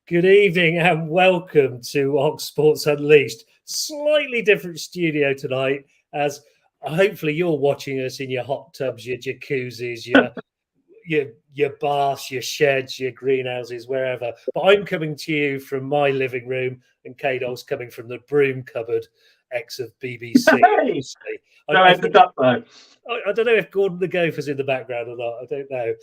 Good evening and welcome to Ox Sports Unleashed. Slightly different studio tonight, as hopefully you're watching us in your hot tubs, your jacuzzis, your baths, your sheds, your greenhouses, wherever. But I'm coming to you from my living room, and Kdog's coming from the broom cupboard, ex of BBC. Hey! I don't know if Gordon the Gopher's in the background or not. I don't know.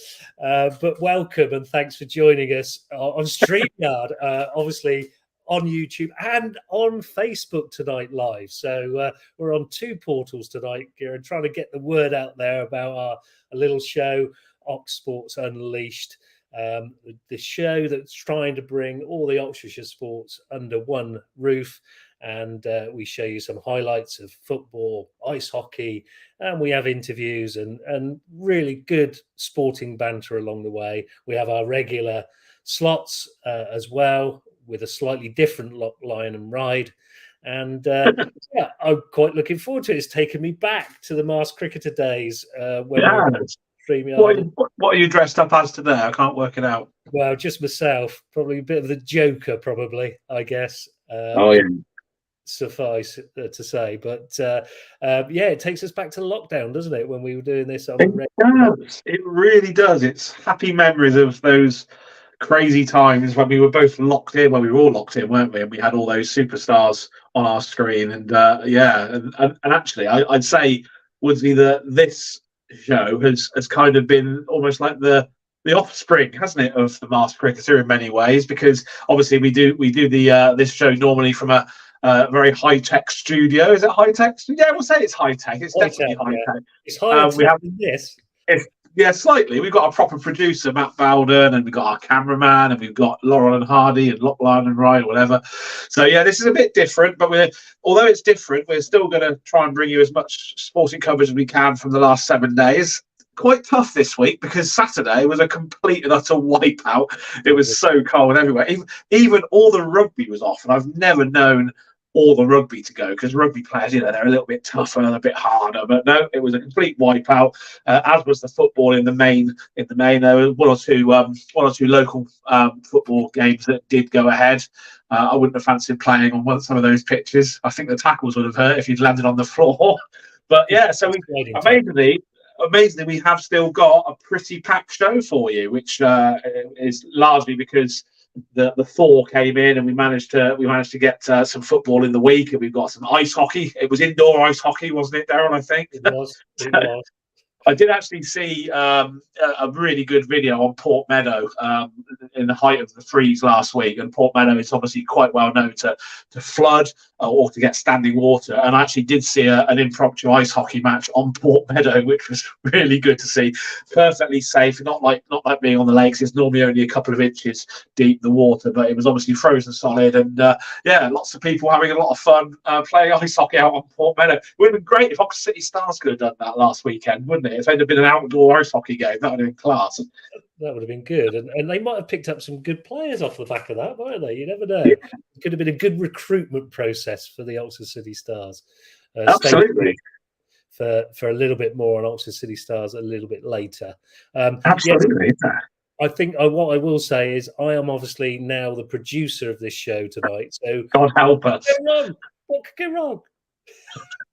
But welcome and thanks for joining us on StreamYard, obviously on YouTube and on Facebook tonight live. So we're on two portals tonight, Kieran, trying to get the word out there about our little show, Ox Sports Unleashed. The show that's trying to bring all the Oxfordshire sports under one roof. And we show you some highlights of football, ice hockey, and we have interviews and really good sporting banter along the way. We have our regular slots as well, with a slightly different Lyon and Ryde. And yeah, I'm quite looking forward to it. It's taken me back to the masked cricketer days. What are you dressed up as today? I can't work it out. Well, just myself. Probably a bit of the Joker, probably, I guess. Suffice to say, but yeah, it takes us back to lockdown, doesn't it, when we were doing this on it really does. It's happy memories of those crazy times when we were both locked in, when we were all locked in, weren't we? And we had all those superstars on our screen, and actually I'd say, Woodsy, that this show has kind of been almost like the offspring, hasn't it, of the masked cricketer in many ways, because obviously we do the this show normally from a very high-tech studio. Is it high-tech? Yeah, we'll say it's high-tech. It's definitely high-tech. It's higher than this. Yeah, slightly. We've got a proper producer, Matt Bowden, and we've got our cameraman, and we've got Laurel and Hardy and Lyon and Ryde, whatever. So, yeah, this is a bit different, but although it's different, we're still going to try and bring you as much sporting coverage as we can from the last 7 days. Quite tough this week because Saturday was a complete and utter wipeout. It was so cold everywhere. Even all the rugby was off, and I've never known all the rugby to go, because rugby players, they're a little bit tougher and a bit harder. But no, it was a complete wipeout, as was the football in the main. There were one or two local football games that did go ahead. I wouldn't have fancied playing on some of those pitches. I think the tackles would have hurt if you'd landed on the floor. But yeah, so amazingly, we have still got a pretty packed show for you, which is largely because the thaw came in, and we managed to get some football in the week, and we've got some ice hockey. It was indoor ice hockey, wasn't it, Darren? I think it was. I did actually see a really good video on Port Meadow in the height of the freeze last week. And Port Meadow is obviously quite well known to flood or to get standing water. And I actually did see an impromptu ice hockey match on Port Meadow, which was really good to see. Perfectly safe, not like being on the lakes. It's normally only a couple of inches deep, the water, but it was obviously frozen solid. And yeah, lots of people having a lot of fun playing ice hockey out on Port Meadow. It would have been great if Oxford City Stars could have done that last weekend, wouldn't it? If it had been an outdoor ice hockey game, that would have been class. That would have been good. And they might have picked up some good players off the back of that, mightn't they? You never know. Yeah. It could have been a good recruitment process for the Oxford City Stars. Absolutely. For a little bit more on Oxford City Stars a little bit later. Absolutely. Yes, I think what I will say is I am obviously now the producer of this show tonight. So God help us. What could go wrong?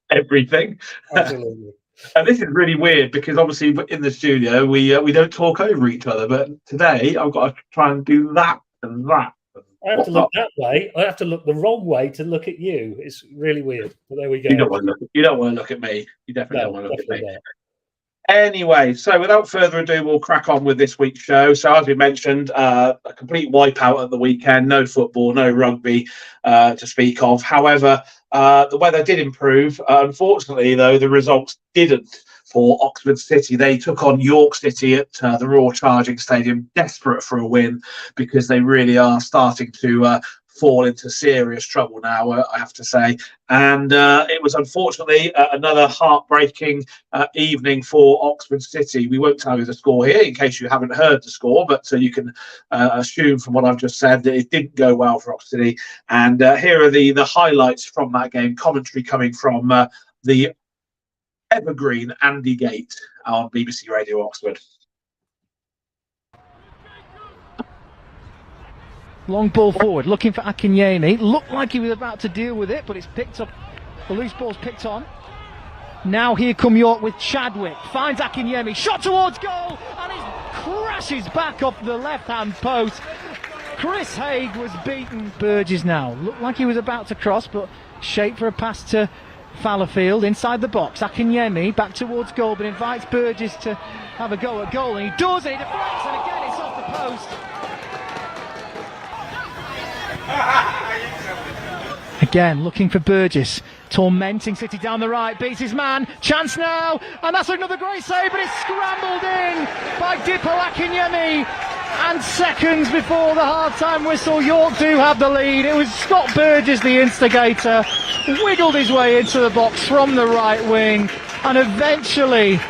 Everything. Absolutely. And this is really weird because obviously in the studio we don't talk over each other, but today I've got to try and do that and that. I have to look that way. I have to look the wrong way to look at you. It's really weird. But there we go. You don't want to look at me. You definitely don't want to look at me. Not. Anyway, so without further ado, we'll crack on with this week's show. So as we mentioned, a complete wipeout at the weekend. No football, no rugby to speak of. However, the weather did improve. Unfortunately, though, the results didn't for Oxford City. They took on York City at the Royal Charging Stadium, desperate for a win because they really are starting to fall into serious trouble now, I have to say. And it was unfortunately another heartbreaking evening for Oxford City. We won't tell you the score here in case you haven't heard the score, but you can assume from what I've just said that it didn't go well for Oxford City. And here are the highlights from that game, commentary coming from the evergreen Andy Gate on BBC Radio Oxford. Long ball forward, looking for Akinyemi. Looked like he was about to deal with it, but it's picked up. The loose ball's picked on. Now here come York with Chadwick. Finds Akinyemi. Shot towards goal, and he crashes back off the left-hand post. Chris Haig was beaten. Burgess now. Looked like he was about to cross, but shaped for a pass to Fallowfield inside the box. Akinyemi back towards goal, but invites Burgess to have a go at goal, and he does it. He deflects, and again it's off the post. Again, looking for Burgess, tormenting City down the right, beats his man, chance now, and that's another great save, but it's scrambled in by Dipo Akinyemi, and seconds before the half-time whistle, York do have the lead. It was Scott Burgess, the instigator, wiggled his way into the box from the right wing, and eventually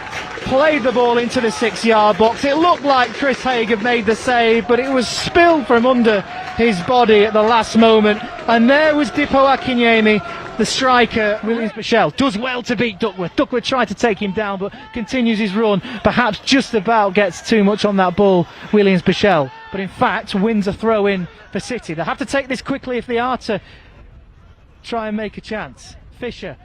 played the ball into the 6-yard box. It looked like Chris Haig had made the save, but it was spilled from under his body at the last moment. And there was Dipo Akinyemi, the striker. Williams-Michel does well to beat Duckworth. Duckworth tried to take him down, but continues his run. Perhaps just about gets too much on that ball, Williams-Michel. But in fact, wins a throw-in for City. They have to take this quickly if they are to try and make a chance. Fisher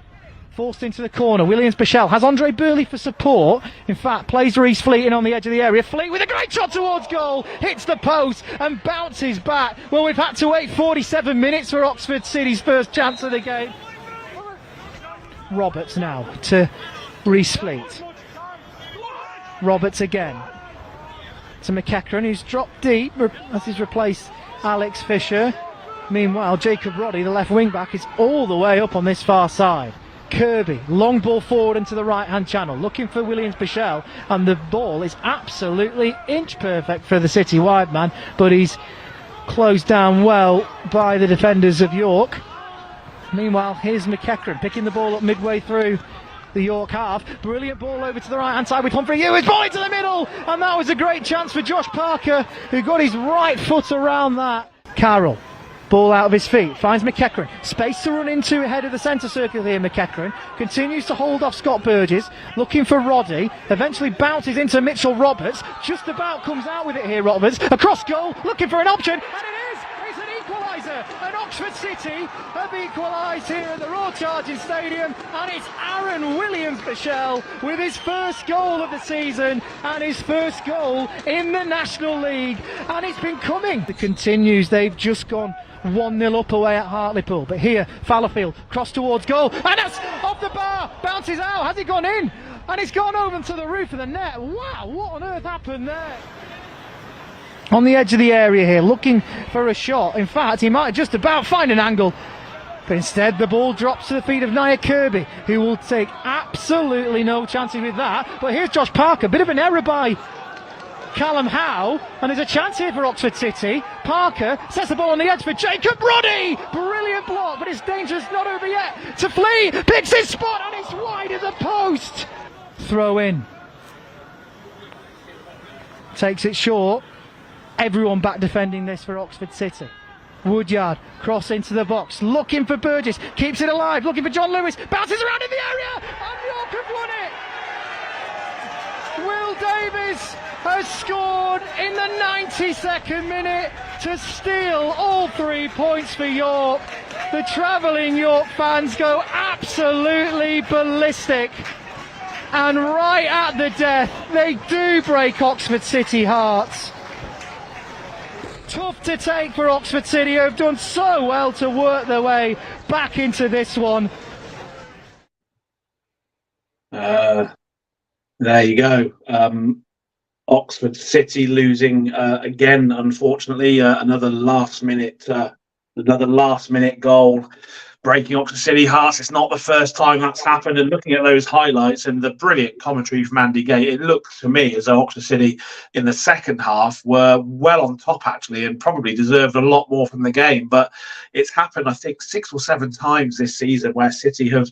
forced into the corner. Williams-Michel has Andre Burley for support. In fact, plays Reece Fleet in on the edge of the area. Fleet with a great shot towards goal. Hits the post and bounces back. Well, we've had to wait 47 minutes for Oxford City's first chance of the game. Roberts now to Reece Fleet. Roberts again to McEachran, who's dropped deep as he's replaced Alex Fisher. Meanwhile, Jacob Roddy, the left wing back, is all the way up on this far side. Kirby, long ball forward into the right hand channel, looking for Williams-Michel, and the ball is absolutely inch perfect for the City wide man, but he's closed down well by the defenders of York. Meanwhile, here's McEachran picking the ball up midway through the York half. Brilliant ball over to the right hand side with Humphrey Ewers, ball into the middle, and that was a great chance for Josh Parker, who got his right foot around that. Carroll, ball out of his feet, finds McEachran, space to run into ahead of the centre circle here. McEachran continues to hold off Scott Burgess, looking for Roddy, eventually bounces into Mitchell Roberts, just about comes out with it here. Roberts across goal, looking for an option, and it is! It's an equaliser, and Oxford City have equalised here at the Royal Charging Stadium, and it's Aaron Williams-Michel with his first goal of the season and his first goal in the National League, and it's been coming. It continues. They've just gone 1-0 up away at Hartlepool, but here Fallowfield cross towards goal, and that's off the bar, bounces out. Has it gone in? And it's gone over to the roof of the net. Wow, what on earth happened there? On the edge of the area here, looking for a shot. In fact, he might just about find an angle, but instead the ball drops to the feet of Nia Kirby, who will take absolutely no chances with that. But here's Josh Parker, bit of an error by Callum Howe, and there's a chance here for Oxford City. Parker sets the ball on the edge for Jacob Roddy. Brilliant block, but it's dangerous, not over yet. To Flea, picks his spot, and it's wide of the post. Throw in. Takes it short. Everyone back defending this for Oxford City. Woodyard, cross into the box, looking for Burgess, keeps it alive, looking for John Lewis, bounces around in the area, and York have won it! Will Davies has scored in the 92nd minute to steal all 3 points for York. The travelling York fans go absolutely ballistic, and right at the death they do break Oxford City hearts. Tough to take for Oxford City, who have done so well to work their way back into this one. There you go. Oxford City losing again, unfortunately. Another last minute goal, breaking Oxford City hearts. It's not the first time that's happened. And looking at those highlights and the brilliant commentary from Andy Gate, it looked to me as though Oxford City in the second half were well on top, actually, and probably deserved a lot more from the game. But it's happened, I think, 6 or 7 times this season where City have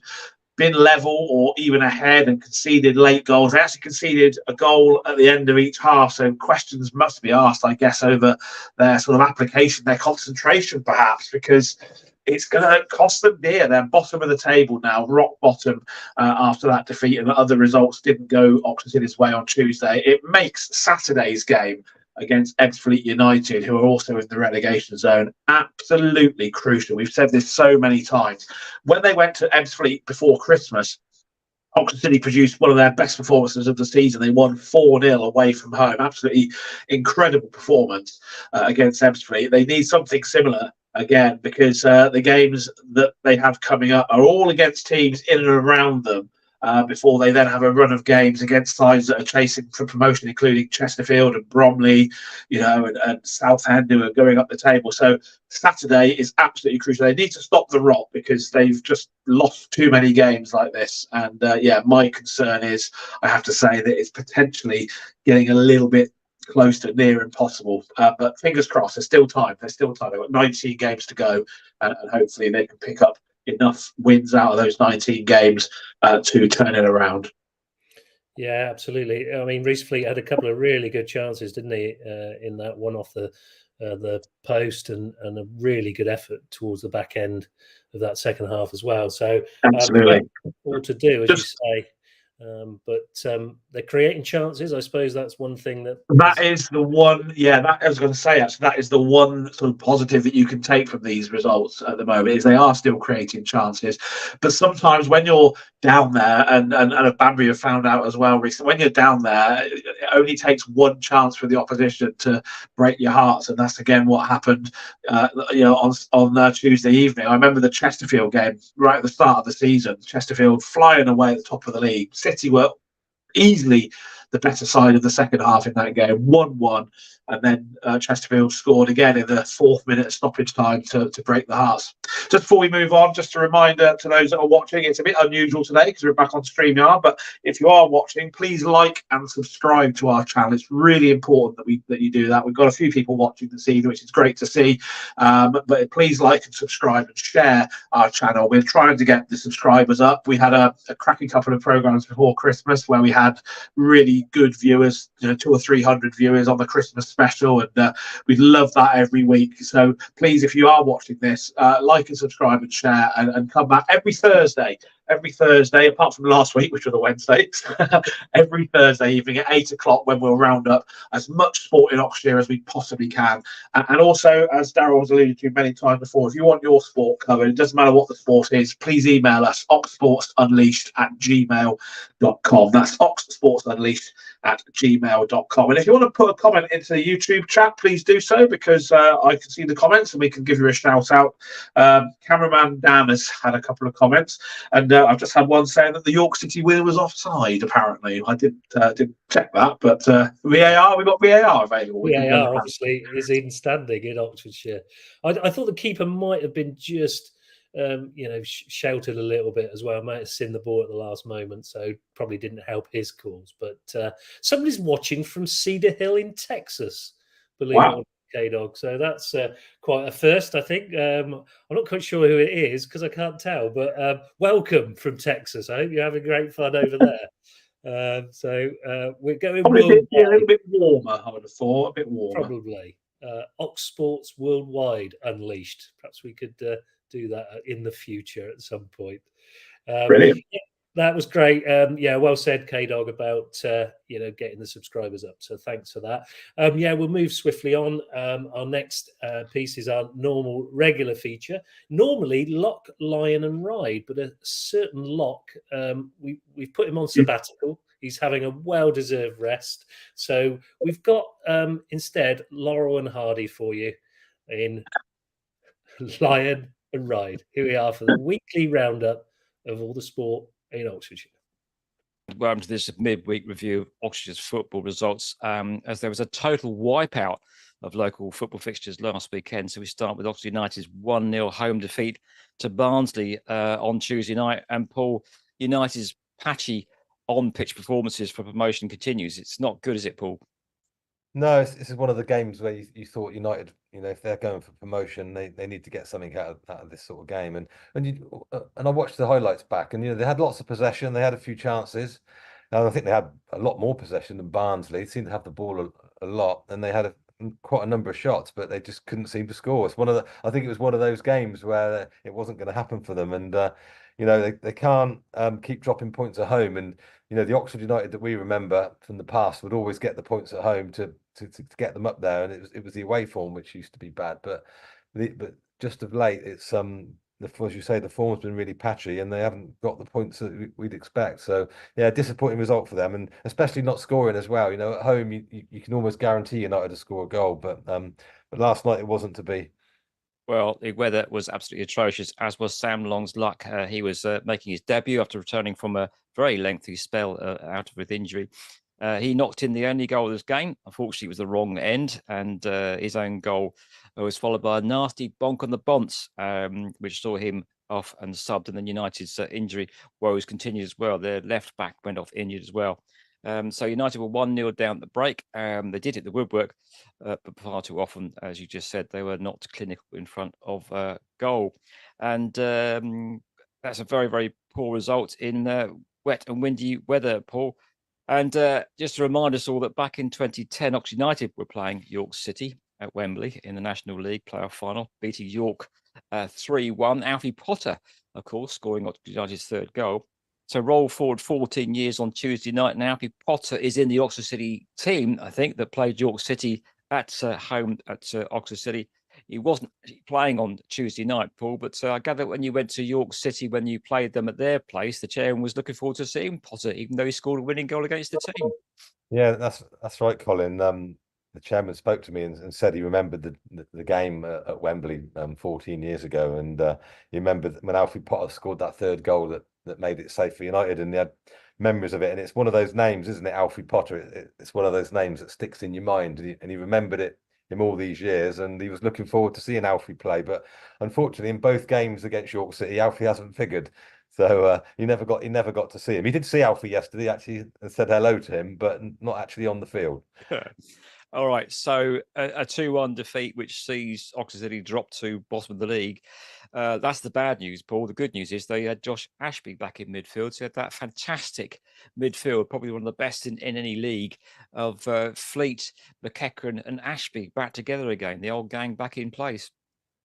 been level or even ahead and conceded late goals. They actually conceded a goal at the end of each half, so questions must be asked, I guess, over their sort of application, their concentration perhaps, because it's going to cost them dear. They're bottom of the table now, rock bottom, after that defeat, and other results didn't go Oxford City's way on Tuesday. It makes Saturday's game against Ebbsfleet United, who are also in the relegation zone. Absolutely crucial. We've said this so many times. When they went to Ebbsfleet before Christmas, Oxford City produced one of their best performances of the season. They won 4-0 away from home. Absolutely incredible performance against Ebbsfleet. They need something similar again, because the games that they have coming up are all against teams in and around them, before they then have a run of games against sides that are chasing for promotion, including Chesterfield and Bromley, and Southend, who are going up the table. So Saturday is absolutely crucial. They need to stop the rot, because they've just lost too many games like this. And my concern is, I have to say, that it's potentially getting a little bit close to near impossible. But fingers crossed, there's still time. They've got 19 games to go, and hopefully they can pick up enough wins out of those 19 games to turn it around. Yeah, absolutely. I mean, Reece Fleet had a couple of really good chances, didn't he, in that one off the post, and a really good effort towards the back end of that second half as well. So absolutely, all to do, as you say. But they're creating chances. I suppose that's one thing that is the one. Yeah, that I was going to say. Actually, that is the one sort of positive that you can take from these results at the moment, is they are still creating chances. But sometimes when you're down there, and Banbury have found out as well recently, when you're down there, it only takes one chance for the opposition to break your hearts, and that's again what happened. On Tuesday evening. I remember the Chesterfield game right at the start of the season. Chesterfield flying away at the top of the league. City were easily the better side of the second half in that game, 1-1, and then Chesterfield scored again in the 4th minute stoppage time to break the hearts. Just before we move on, just a reminder to those that are watching, it's a bit unusual today because we're back on StreamYard, but if you are watching, please like and subscribe to our channel. It's really important that you do that. We've got a few people watching this evening, which is great to see, but please like and subscribe and share our channel. We're trying to get the subscribers up. We had a cracking couple of programs before Christmas where we had really good viewers, 200 or 300 viewers on the Christmas special, and we love that every week. So please, if you are watching this, like and subscribe and share, and come back every Thursday, apart from last week, which was a Wednesday. Every Thursday evening at 8 o'clock, when we'll round up as much sport in Oxfordshire as we possibly can. And also, as Darryl has alluded to many times before, if you want your sport covered, it doesn't matter what the sport is, please email us oxsportsunleashed@gmail.com. That's oxsportsunleashed@gmail.com. And if you want to put a comment into the YouTube chat, please do so, because I can see the comments and we can give you a shout out. Cameraman Dan has had a couple of comments, and I've just had one saying that the York City winner was offside. Apparently, I didn't check that, but VAR, we've got VAR available. VAR obviously is in standing in Oxfordshire. I thought the keeper might have been just shouted a little bit as well. Might have seen the ball at the last moment, so probably didn't help his cause. But somebody's watching from Cedar Hill in Texas, believe it or not, Kdog. So that's quite a first, I think. I'm not quite sure who it is because I can't tell. But welcome from Texas. I hope you're having great fun over there. So we're going probably a little bit warmer, I would have thought. A bit warmer. Probably. Ox Sports Worldwide Unleashed. Perhaps we could do that in the future at some point. Brilliant. Yeah, that was great. Well said, Kdog, about getting the subscribers up. So thanks for that. We'll move swiftly on. Our next piece is our normal regular feature. Normally Lock, Lyon and Ryde, but a certain Lock, we've put him on sabbatical. He's having a well-deserved rest. So we've got instead Laurel and Hardy for you in Lyon and Ryde. Here we are for the weekly roundup of all the sport in Oxfordshire. Welcome to this midweek review of Oxfordshire's football results, as there was a total wipeout of local football fixtures last weekend. So we start with Oxford United's 1-0 home defeat to Barnsley on Tuesday night. And Paul, United's patchy on-pitch performances for promotion continues. It's not good, is it, Paul? No, this is one of the games where you thought United, if they're going for promotion, they need to get something out of this sort of game. And I watched the highlights back, and they had lots of possession, they had a few chances. And I think they had a lot more possession than Barnsley. They seemed to have the ball a lot, and they had quite a number of shots, but they just couldn't seem to score. I think it was one of those games where it wasn't going to happen for them, and they can't keep dropping points at home. And the Oxford United that we remember from the past would always get the points at home to to get them up there, and it was the away form which used to be bad, but just of late it's as you say, the form's been really patchy, and they haven't got the points that we'd expect. So yeah, disappointing result for them, and especially not scoring as well. At home you can almost guarantee United to score a goal, but last night it wasn't to be. Well, the weather was absolutely atrocious, as was Sam Long's luck. He was making his debut after returning from a very lengthy spell out with injury. He knocked in the only goal of this game. Unfortunately, it was the wrong end, and his own goal was followed by a nasty bonk on the bonce, which saw him off and subbed. And then United's injury woes continued as well. Their left back went off injured as well. So United were 1-0 down at the break. They did hit the woodwork, but far too often, as you just said, they were not clinical in front of goal. And that's a very, very poor result in wet and windy weather, Paul. And just to remind us all that back in 2010, Oxford United were playing York City at Wembley in the National League playoff final, beating York 3-1. Alfie Potter, of course, scoring Oxford United's third goal. So roll forward 14 years on Tuesday night. Now, Alfie Potter is in the Oxford City team, I think, that played York City at home at Oxford City. He wasn't playing on Tuesday night, Paul, but I gather when you went to York City, when you played them at their place, the chairman was looking forward to seeing Potter, even though he scored a winning goal against the team. Yeah, that's right, Colin. The chairman spoke to me and said he remembered the game at Wembley 14 years ago, and he remembered when Alfie Potter scored that third goal that made it safe for United, and he had memories of it. And it's one of those names, isn't it, Alfie Potter? It's one of those names that sticks in your mind, and he remembered him all these years, and he was looking forward to seeing Alfie play. But unfortunately, in both games against York City, Alfie hasn't figured. So he never got to see him. He did see Alfie yesterday, actually, and said hello to him, but not actually on the field. All right, so a 2-1 defeat, which sees Oxford City drop to bottom of the league. That's the bad news, Paul. The good news is they had Josh Ashby back in midfield. So they had that fantastic midfield, probably one of the best in any league, of Fleet, McEachran and Ashby back together again. The old gang back in place.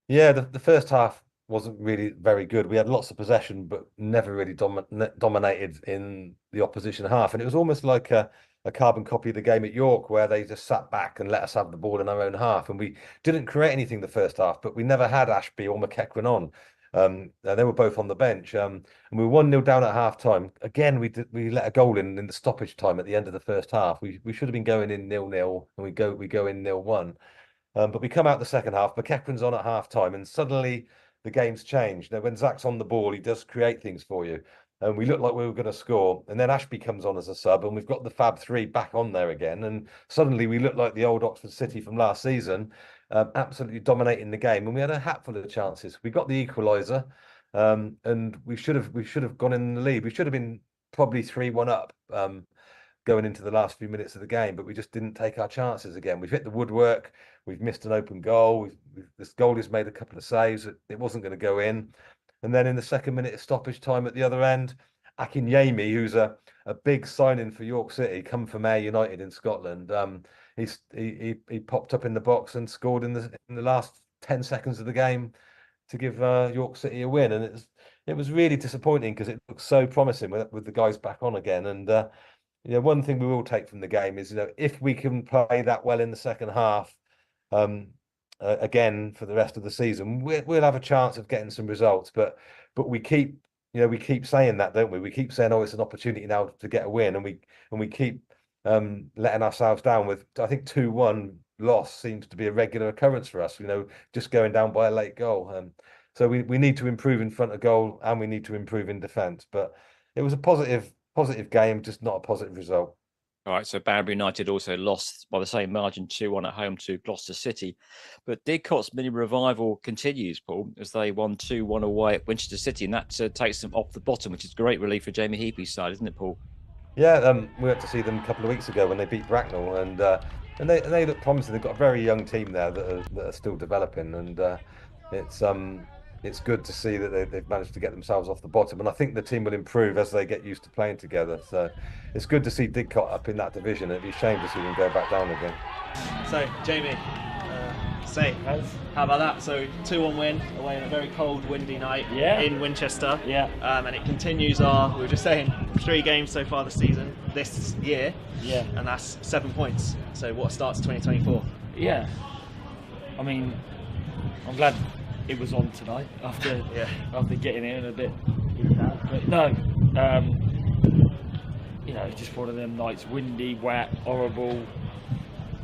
Yeah, the first half wasn't really very good. We had lots of possession, but never really dominated in the opposition half. And it was almost like a carbon copy of the game at York, where they just sat back and let us have the ball in our own half. And we didn't create anything the first half, but we never had Ashby or McEachran on. They were both on the bench. And we were 1-0 down at half time. Again, we let a goal in the stoppage time at the end of the first half. We should have been going in 0-0, and we go in 0-1. But we come out the second half. McEachran's on at half time, and suddenly the game's changed. Now, when Zach's on the ball, he does create things for you. And we looked like we were going to score. And then Ashby comes on as a sub, and we've got the Fab Three back on there again. And suddenly we look like the old Oxford City from last season, absolutely dominating the game. And we had a hatful of chances. We got the equaliser, and we should have gone in the lead. We should have been probably 3-1 up going into the last few minutes of the game, but we just didn't take our chances again. We've hit the woodwork. We've missed an open goal. This goalie's made a couple of saves. It wasn't going to go in. And then in the second minute of stoppage time at the other end, Akinyemi, who's a big signing for York City, come from Ayr United in Scotland, he popped up in the box and scored in the last 10 seconds of the game to give York City a win. And it was really disappointing because it looked so promising with the guys back on again. And one thing we will take from the game is, if we can play that well in the second half, again for the rest of the season, we'll have a chance of getting some results. But we keep saying that, don't we? We keep saying, oh, it's an opportunity now to get a win, and we keep letting ourselves down with, I think, 2-1 loss seems to be a regular occurrence for us. Just going down by a late goal. So we need to improve in front of goal, and we need to improve in defence. But it was a positive game, just not a positive result. All right, so Banbury United also lost by the same margin 2-1 at home to Gloucester City. But Didcot's mini revival continues, Paul, as they won 2-1 away at Winchester City, and that takes them off the bottom, which is great relief for Jamie Heapy's side, isn't it, Paul? Yeah, we went to see them a couple of weeks ago when they beat Bracknell, and they look promising. They've got a very young team there that are still developing, and it's good to see that they've managed to get themselves off the bottom. And I think the team will improve as they get used to playing together. So it's good to see Didcot up in that division. It'd be a shame to see them go back down again. So, Jamie, say. How about that? So 2-1 win away on a very cold, windy night in Winchester. And it continues we were just saying, 3 games so far this season, this year. And that's 7 points. So what starts 2024? Yeah. I mean, I'm glad it was on tonight after getting in a bit. But no, you know, just one of them nights, windy, wet, horrible.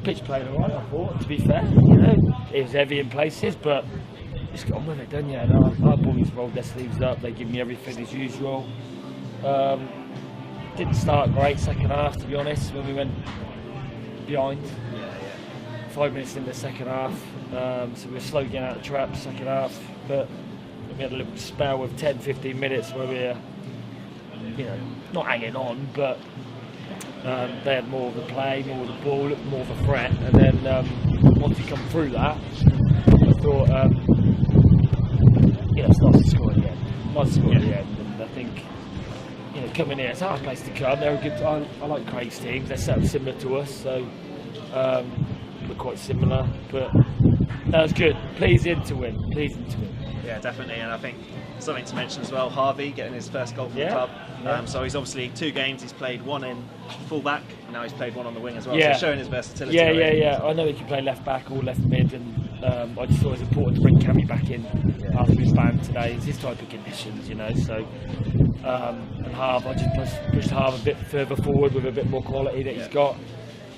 Pitch played all right, I thought, to be fair. You know, it was heavy in places, but just got on with it, don't you? And our boys rolled their sleeves up. They give me everything as usual. Didn't start great second half, to be honest, when we went behind. 5 minutes in the second half, so we were slow getting out of the trap second half, but we had a little spell of 10-15 minutes where we were, you know, not hanging on, but they had more of the play, more of the ball, more of a threat, and then once we come through that, I thought, you know, it's nice to score at the end. Nice to score at the end, and I think, you know, coming here, it's our place to come. They're a good. I like Craig's teams. They're sort of similar to us, so we're quite similar. But that was good. Pleasing to win. Yeah, definitely. And I think something to mention as well, Harvey getting his first goal for the club. So he's obviously 2 games. He's played 1 in full-back, and now he's played 1 on the wing as well. So showing his versatility. Yeah. I know he can play left-back or left-mid, and I just thought it was important to bring Cammy back in after his ban today. It's his type of conditions, you know. So and Harv, I just pushed Harv a bit further forward with a bit more quality that he's got.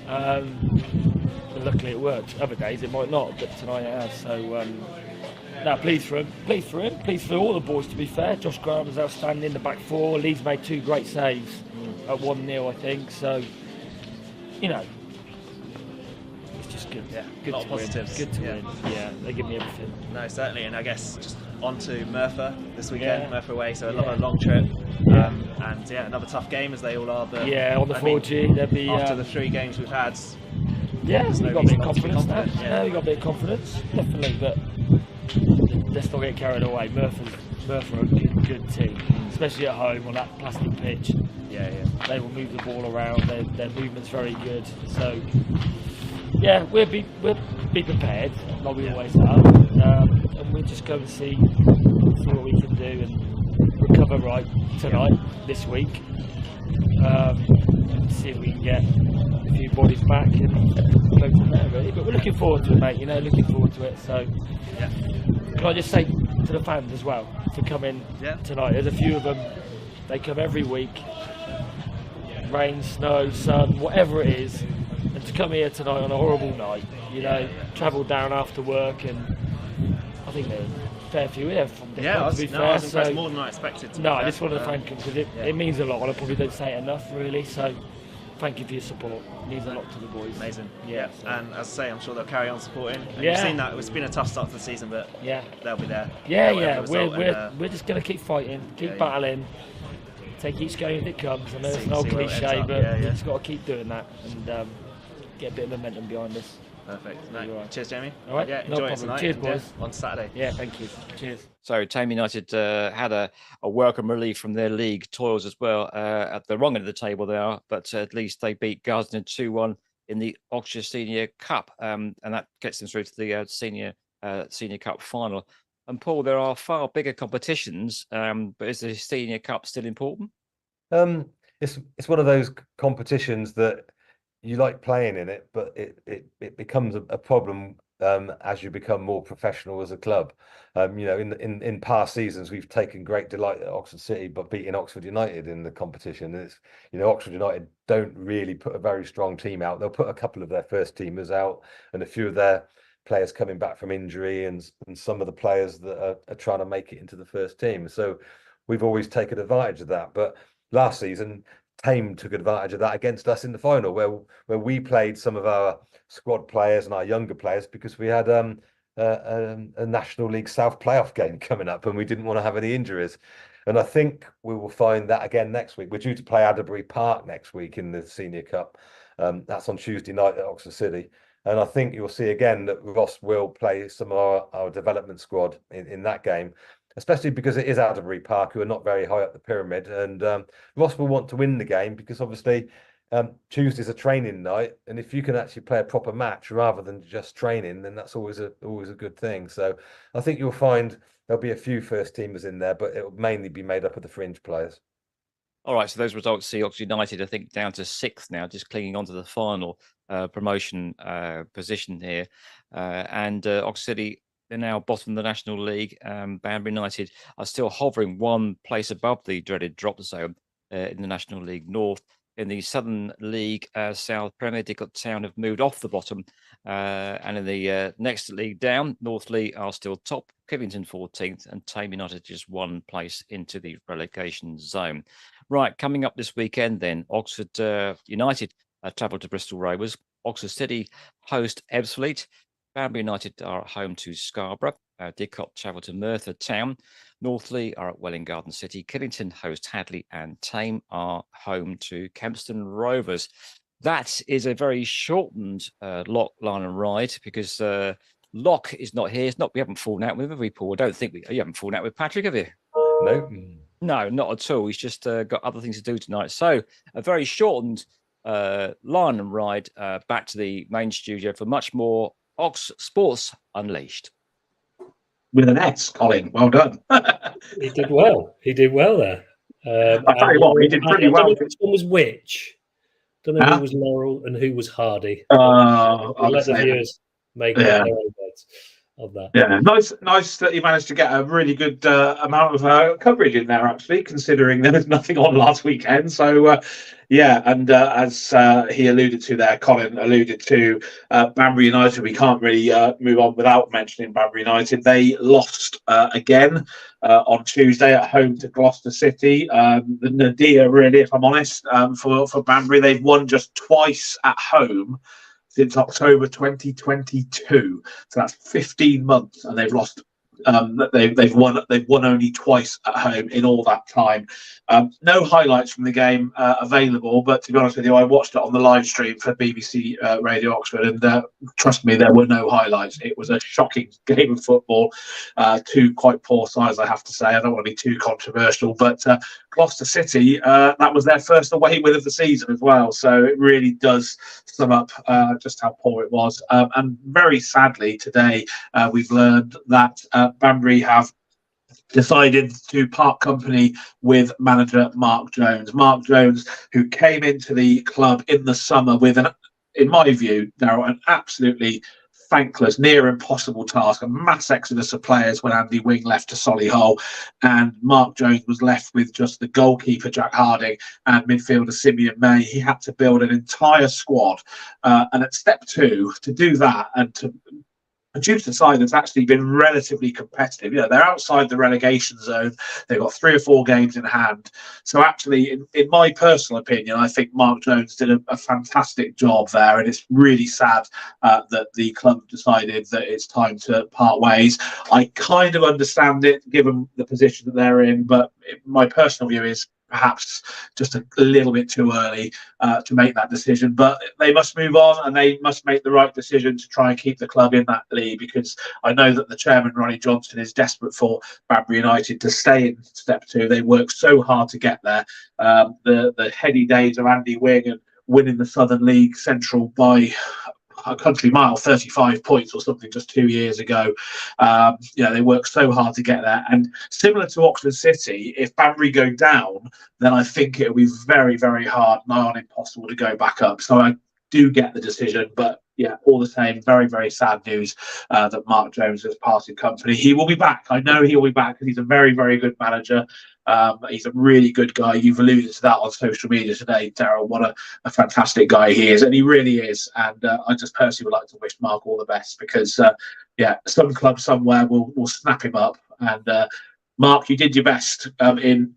And luckily it worked. Other days it might not, but tonight it has. So no, pleased for him. Pleased for all the boys, to be fair. Josh Grant was outstanding in the back 4. Leeds made 2 great saves at 1-0, I think. So, you know, it's just good. Yeah, good to win. Good to win. Yeah, they give me everything. No, certainly. And I guess just on to Merthyr this weekend. Merthyr away, so another long trip. And another tough game, as they all are. But on the 4G, there'll be after the 3 games we've had. Yeah, we've got a bit of confidence now. Yeah, we've got a bit of confidence, definitely. But let's not get carried away. Merthyr are a good team, especially at home on that plastic pitch. They will move the ball around. Their movement's very good. So we'll be prepared, like we always are, and we'll just go and see what we can do and recover right tonight, this week. See if we can get a few bodies back and go from there, really. But we're looking forward to it, mate. You know, looking forward to it. So, can I just say to the fans as well for coming tonight? There's a few of them. They come every week, rain, snow, sun, whatever it is, and to come here tonight on a horrible night. You know, travel down after work, and I think there's a fair few here from the club, to be fair. I was impressed, more than I expected. I just want to thank them because it means a lot, and I probably don't say it enough, really. So. Thank you for your support. It means a lot to the boys. Amazing. Yeah. So. And as I say, I'm sure they'll carry on supporting. And you've seen that. It's been a tough start to the season, but they'll be there. We're just going to keep fighting, keep battling, take each game as it comes. I know it's an old cliche, but we've just got to keep doing that and get a bit of momentum behind us. Perfect. No, cheers, Jamie. All right. Yeah, enjoy it tonight. Cheers, boys. On Saturday. Yeah, thank you. Cheers. So Tammy United had a welcome relief from their league toils as well at the wrong end of the table they are, but at least they beat Garsden 2-1 in the Oxford Senior Cup, and that gets them through to the Senior Cup final. And Paul, there are far bigger competitions, but is the Senior Cup still important? It's one of those competitions that you like playing in it, but it becomes a problem as you become more professional as a club. You know, in past seasons, we've taken great delight at Oxford City, but beating Oxford United in the competition. And it's, you know, Oxford United don't really put a very strong team out. They'll put a couple of their first teamers out and a few of their players coming back from injury and some of the players that are trying to make it into the first team. So we've always taken advantage of that. But last season, Tame took advantage of that against us in the final, where we played some of our squad players and our younger players because we had a National League South playoff game coming up and we didn't want to have any injuries. And I think we will find that again next week. We're due to play Adderbury Park next week in the Senior Cup. That's on Tuesday night at Oxford City. And I think you'll see again that Ross will play some of our development squad in that game, especially because it is Adderbury Park, who are not very high up the pyramid. And Ross will want to win the game because obviously Tuesday's a training night, and if you can actually play a proper match rather than just training, then that's always a good thing. So I think you'll find there'll be a few first teamers in there, but it'll mainly be made up of the fringe players. All right, so those results see Oxford United, I think, down to 6th now, just clinging on to the final promotion position here. And Oxford City, they're now bottom of the National League. Banbury United are still hovering one place above the dreaded drop zone in the National League North. In the Southern League South Premier, Didcot Town have moved off the bottom. And in the next league down, Northley are still top, Kivington 14th, and Tame United just one place into the relegation zone. Right, coming up this weekend then, Oxford United travel to Bristol Rovers. Oxford City host Ebbsfleet. Banbury United are at home to Scarborough. Didcot travel to Merthyr Town. Northley are at Welling Garden City. Killington host Hadley, and Tame are home to Kempston Rovers. That is a very shortened Lock, Lyon and Ryde, because Locke is not here. It's not. We haven't fallen out with him, have we, Paul? I don't think you haven't fallen out with Patrick, have you? No. No, not at all. He's just got other things to do tonight. So a very shortened Lyon and Ryde back to the main studio for much more Ox Sports Unleashed. With an S, Colin. Well done. He did well. He did well there. I tell you what, he did pretty well. I don't know which one was which. Don't know who was Laurel and who was Hardy. I'll let the viewers make their own bets of that. Yeah, nice that you managed to get a really good amount of coverage in there, actually, considering there was nothing on last weekend. So, yeah, and as he alluded to there, Colin alluded to Banbury United. We can't really move on without mentioning Banbury United. They lost again on Tuesday at home to Gloucester City. The nadir, really, if I'm honest, for Banbury. They've won just twice at home since October 2022, so that's 15 months, and they've lost. They've won only twice at home in all that time. No highlights from the game available, but to be honest with you, I watched it on the live stream for BBC Radio Oxford, and trust me, there were no highlights. It was a shocking game of football. Two quite poor sides, I have to say. I don't want to be too controversial, but Gloucester City, that was their first away win of the season as well. So it really does sum up just how poor it was. And very sadly today, we've learned that Banbury have decided to part company with manager Mark Jones. Mark Jones, who came into the club in the summer with in my view, Darryl, an absolutely thankless, near impossible task, a mass exodus of players when Andy Wing left to Solihull, and Mark Jones was left with just the goalkeeper Jack Harding and midfielder Simeon May. He had to build an entire squad, and at step 2, to do that and to produce a side that's actually been relatively competitive. You know, they're outside the relegation zone. They've got 3 or 4 games in hand. So actually, in my personal opinion, I think Mark Jones did a fantastic job there. And it's really sad that the club decided that it's time to part ways. I kind of understand it, given the position that they're in. But my personal view is perhaps just a little bit too early to make that decision, but they must move on and they must make the right decision to try and keep the club in that league, because I know that the chairman Ronnie Johnson is desperate for Banbury United to stay in step 2. They worked so hard to get there. The heady days of Andy Wing and winning the Southern League Central by a country mile, 35 points or something, just 2 years ago. They worked so hard to get there. And similar to Oxford City, if Banbury go down, then I think it'll be very, very hard, nigh on impossible to go back up. So I do get the decision, but yeah, all the same, very, very sad news that Mark Jones has parted company. He will be back. I know he will be back because he's a very, very good manager. He's a really good guy. You've alluded to that on social media today, Darryl. What a fantastic guy he is, and he really is. And I just personally would like to wish Mark all the best, because some club somewhere will snap him up. And Mark, you did your best in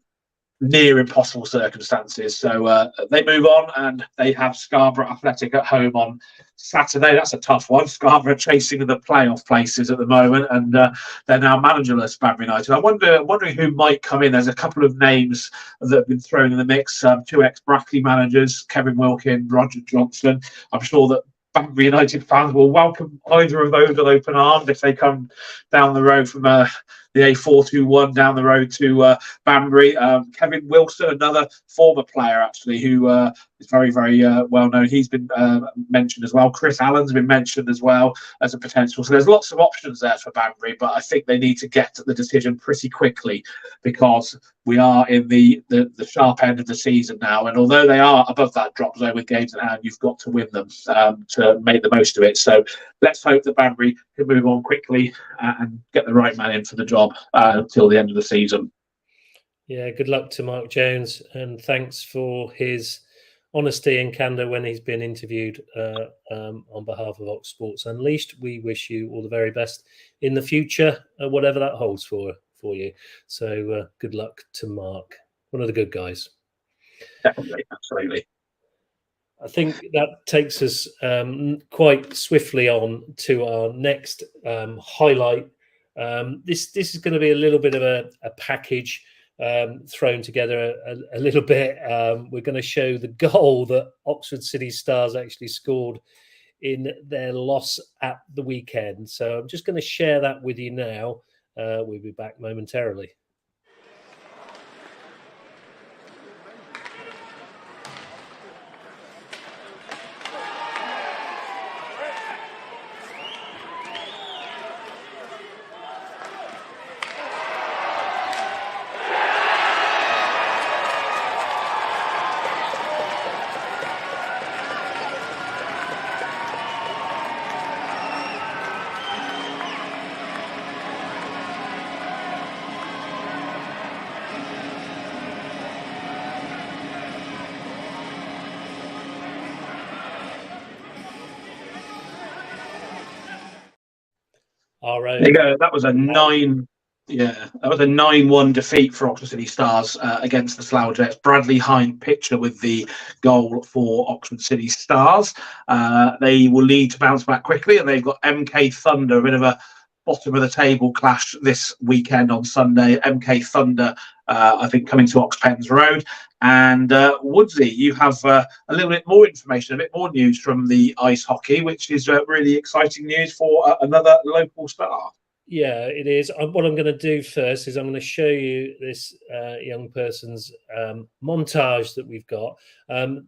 near impossible circumstances. So they move on, and they have Scarborough Athletic at home on Saturday. That's a tough one. Scarborough chasing the playoff places at the moment, and they're now managerless, Banbury United. I'm wondering who might come in. There's a couple of names that have been thrown in the mix. 2 ex-Brackley managers, Kevin Wilkin, Roger Johnson. I'm sure that Banbury United fans will welcome either of those with open arms if they come down the road from the A421 down the road to Banbury. Kevin Wilson, another former player actually, who is very, very well known. He's been mentioned as well. Chris Allen's been mentioned as well as a potential. So there's lots of options there for Banbury, but I think they need to get to the decision pretty quickly because we are in the sharp end of the season now. And although they are above that drop zone with games in hand, you've got to win them to make the most of it. So let's hope that Banbury can move on quickly and get the right man in for the job until the end of the season. Yeah, good luck to Mark Jones, and thanks for his honesty and candour when he's been interviewed on behalf of Ox Sports Unleashed. We wish you all the very best in the future, whatever that holds for you. So good luck to Mark, one of the good guys. Definitely, absolutely. I think that takes us quite swiftly on to our next highlight. This is going to be a little bit of a package thrown together a little bit. We're going to show the goal that Oxford City Stars actually scored in their loss at the weekend. So I'm just going to share that with you now. We'll be back momentarily. There you go. That was a 9-1 defeat for Oxford City Stars against the Slough Jets. Bradley Hind pitcher with the goal for Oxford City Stars. They will need to bounce back quickly, and they've got MK Thunder, a bit of a bottom of the table clash this weekend on Sunday. MK Thunder, I think, coming to Ox Pens Road. And Woodsy, you have a little bit more information, a bit more news from the ice hockey, which is really exciting news for another local star. Yeah, it is. What I'm going to do first is I'm going to show you this young person's montage that we've got.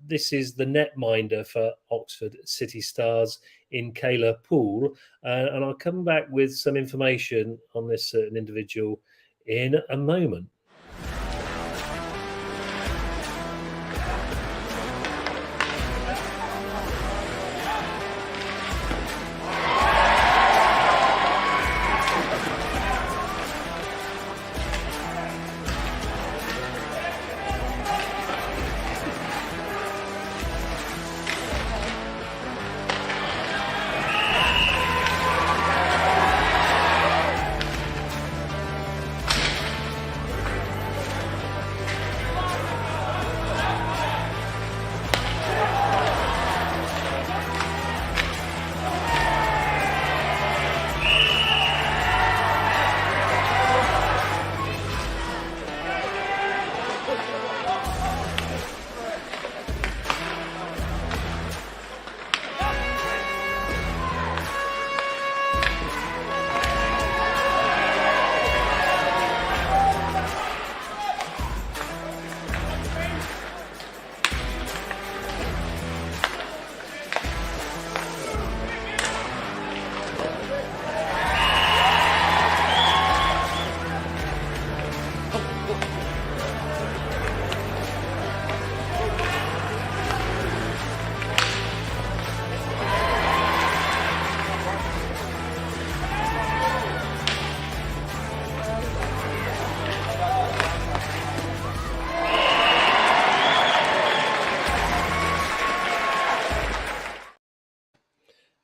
This is the netminder for Oxford City Stars in Kayla Poole. And I'll come back with some information on this certain individual in a moment.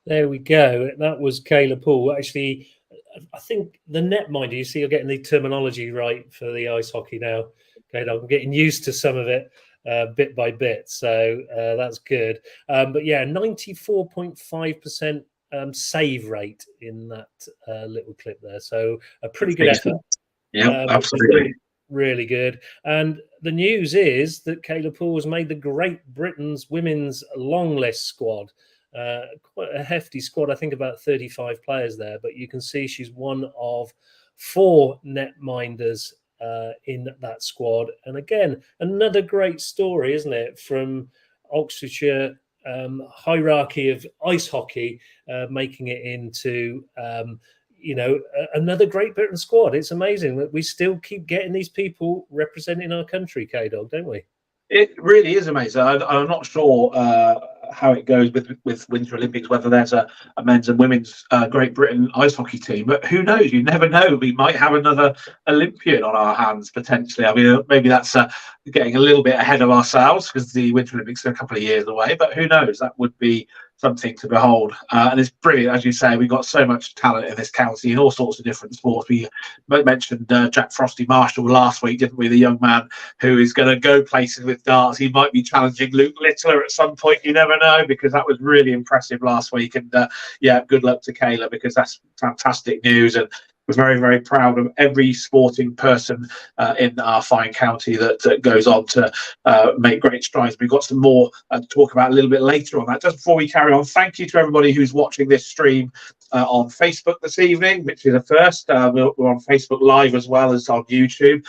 There we go. That was Kayla Poole. Actually, I think the netminder, you see, you're getting the terminology right for the ice hockey now. Okay, I'm getting used to some of it bit by bit. So that's good. But yeah, 94.5% save rate in that little clip there. So a pretty good effort. Yeah, absolutely. Really good. And the news is that Kayla Poole has made the Great Britain's women's long list squad. Quite a hefty squad, I think about 35 players there, but you can see she's one of 4 netminders in that squad. And again, another great story, isn't it, from Oxfordshire hierarchy of ice hockey, making it into another Great Britain squad. It's amazing that we still keep getting these people representing our country, Kdog, don't we? It really is amazing. I'm not sure how it goes with Winter Olympics, whether there's a men's and women's Great Britain ice hockey team, but who knows? You never know. We might have another Olympian on our hands potentially. I mean, maybe that's getting a little bit ahead of ourselves because the Winter Olympics are a couple of years away, but who knows? That would be something to behold. And it's brilliant, as you say. We've got so much talent in this county in all sorts of different sports. We mentioned Jack Frosty Marshall last week, didn't we? The young man who is going to go places with darts. He might be challenging Luke Littler at some point. You never know, because that was really impressive last week. And good luck to Kayla, because that's fantastic news. And we're very, very proud of every sporting person in our fine county that goes on to make great strides. We've got some more to talk about a little bit later on that. Just before we carry on, thank you to everybody who's watching this stream on Facebook this evening, which is a first. We're on Facebook Live as well as on YouTube.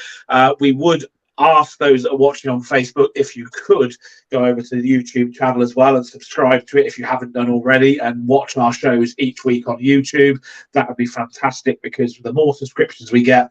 We would ask those that are watching on Facebook if you could go over to the YouTube channel as well and subscribe to it if you haven't done already, and watch our shows each week on YouTube. That would be fantastic, because the more subscriptions we get,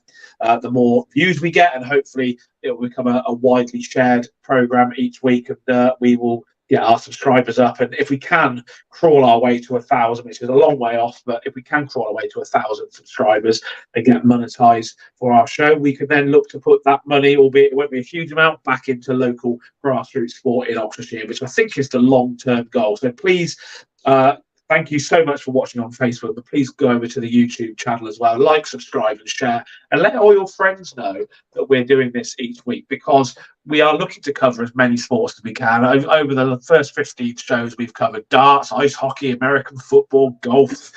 the more views we get, and hopefully it will become a widely shared program each week, and we will get our subscribers up. And if we can crawl our way to 1,000, which is a long way off, but if we can crawl our way to 1,000 subscribers and get monetized for our show, we can then look to put that money, albeit it won't be a huge amount, back into local grassroots sport in Oxfordshire, which I think is the long-term goal. So please, thank you so much for watching on Facebook, but please go over to the YouTube channel as well. Like, subscribe and share, and let all your friends know that we're doing this each week, because we are looking to cover as many sports as we can. Over the first 15 shows, we've covered darts, ice hockey, American football, golf,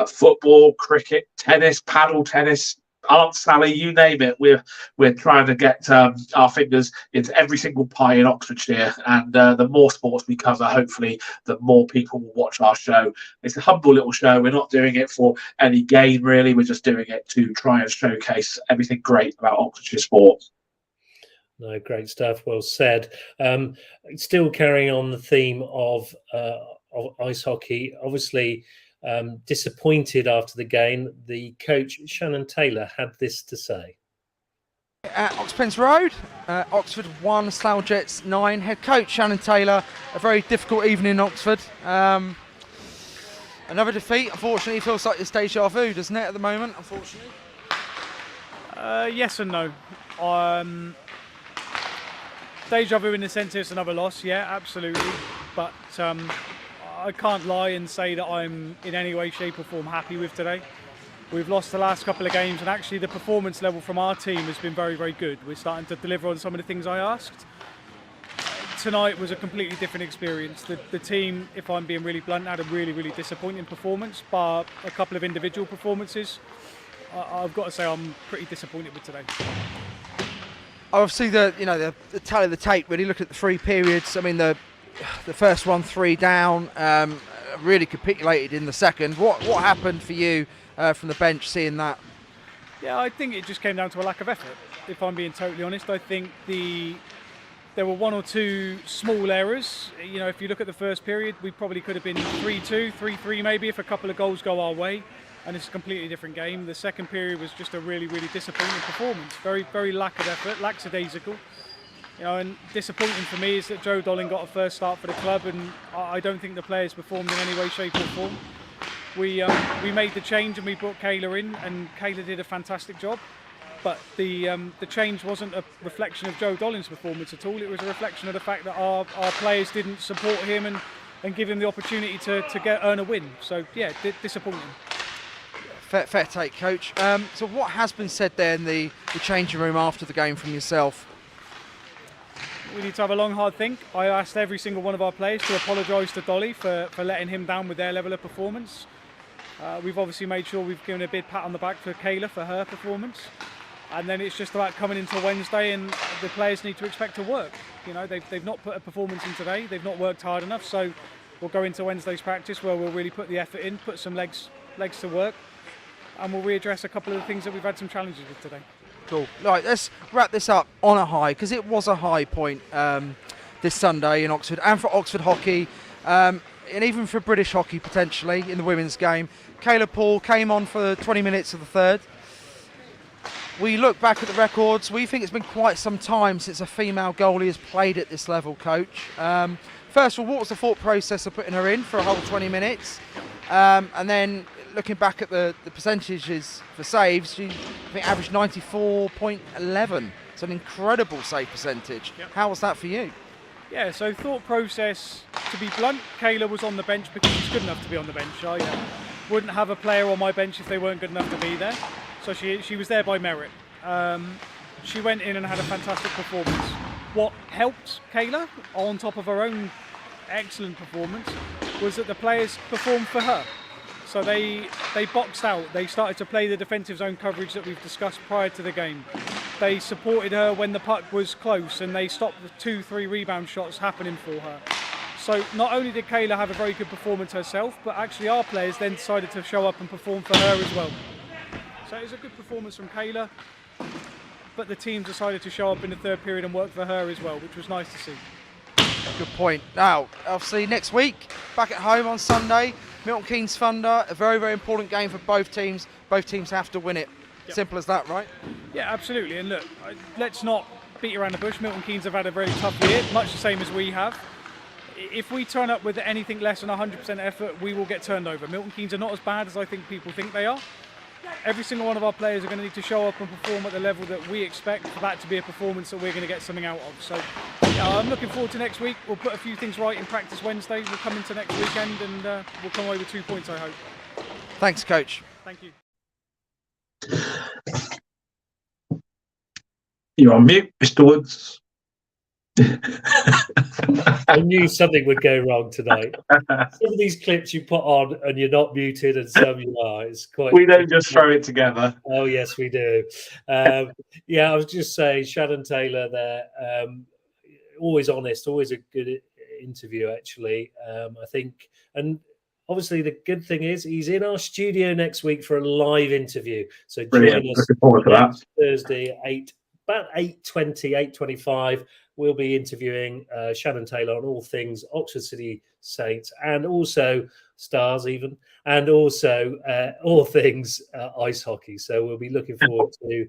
football, cricket, tennis, paddle tennis, Aunt Sally, you name it. We're trying to get our fingers into every single pie in Oxfordshire, and the more sports we cover, hopefully the more people will watch our show. It's a humble little show. We're not doing it for any gain, really. We're just doing it to try and showcase everything great about Oxfordshire sport. No, great stuff. Well said. Still carrying on the theme of ice hockey, obviously disappointed after the game. The coach, Shannon Taylor, had this to say. At Oxpens Road, Oxford 1, Slough Jets 9. Head coach Shannon Taylor, a very difficult evening in Oxford. Another defeat, unfortunately. Feels like it's deja vu, doesn't it, at the moment, unfortunately? Yes and no. Deja vu in the sense it's another loss, yeah, absolutely. But I can't lie and say that I'm in any way, shape or form happy with today. We've lost the last couple of games, and actually the performance level from our team has been very, very good. We're starting to deliver on some of the things I asked. Tonight was a completely different experience. The team, if I'm being really blunt, had a really, really disappointing performance, bar a couple of individual performances. I've got to say I'm pretty disappointed with today. Obviously, the tally of the tape, really look at the 3 periods. I mean, the first one 3 down, really capitulated in the second. What happened for you from the bench seeing that? Yeah, I think it just came down to a lack of effort, if I'm being totally honest. I think there were 1 or 2 small errors. You know, if you look at the first period, we probably could have been 3-2, 3-3 maybe if a couple of goals go our way, and it's a completely different game. The second period was just a really, really disappointing performance. Very, very lack of effort, lackadaisical. You know, and disappointing for me is that Joe Dolling got a first start for the club, and I don't think the players performed in any way, shape or form. We made the change and we brought Kayla in, and Kayla did a fantastic job. But the change wasn't a reflection of Joe Dolling's performance at all. It was a reflection of the fact that our players didn't support him and give him the opportunity to earn a win. So yeah, disappointing. Fair take, coach. So what has been said there in the changing room after the game from yourself? We need to have a long, hard think. I asked every single one of our players to apologise to Dolly for letting him down with their level of performance. We've obviously made sure we've given a big pat on the back for Kayla for her performance. And then it's just about coming into Wednesday, and the players need to expect to work. You know, they've not put a performance in today. They've not worked hard enough. So we'll go into Wednesday's practice where we'll really put the effort in, put some legs to work. and we'll readdress a couple of the things that we've had some challenges with today. Cool. Right, let's wrap this up on a high, because it was a high point this Sunday in Oxford, and for Oxford hockey, and even for British hockey potentially in the women's game. Kayla Poole came on for 20 minutes of the third. We look back at the records. We think it's been quite some time since a female goalie has played at this level, Coach. First of all, what was the thought process of putting her in for a whole 20 minutes? And then looking back at the percentages for saves, she I think averaged 94.11. It's an incredible save percentage. Yep. How was that for you? Yeah, so thought process, to be blunt, Kayla was on the bench because she's good enough to be on the bench. I wouldn't have a player on my bench if they weren't good enough to be there. So she was there by merit. She went in and had a fantastic performance. What helped Kayla, on top of her own excellent performance, was that the players performed for her. So they boxed out. They started to play the defensive zone coverage that we've discussed prior to the game. They supported her when the puck was close, and they stopped the 2-3 rebound shots happening for her. So not only did Kayla have a very good performance herself, but actually our players then decided to show up and perform for her as well. So it was a good performance from Kayla, but the team decided to show up in the third period and work for her as well, which was nice to see. Good point. Now, obviously next week, back at home on Sunday, Milton Keynes Thunder, a very, very important game for both teams. Both teams have to win it. Yep. Simple as that, right? Yeah, absolutely. And look, let's not beat around the bush. Milton Keynes have had a very tough year, much the same as we have. If we turn up with anything less than 100% effort, we will get turned over. Milton Keynes are not as bad as I think people think they are. Every single one of our players are going to need to show up and perform at the level that we expect for that to be a performance that we're going to get something out of. So yeah, I'm looking forward to next week. We'll put a few things right in practice Wednesday. We'll come into next weekend and we'll come away with 2 points, I hope. Thanks, Coach. Thank you. You're on mute, Mr. Woods. I knew something would go wrong tonight. Some of these clips you put on and you're not muted, and some you are. It's quite. We don't just throw it together. Oh yes, we do. Yeah, I was just saying, Shannon Taylor there. Always honest, always a good interview. Actually, I think, and obviously the good thing is he's in our studio next week for a live interview. So join us next Thursday at about 8:20, 8:25. We'll be interviewing Shannon Taylor on all things Oxford City Saints, and also Stars even, and also all things ice hockey. So we'll be looking forward to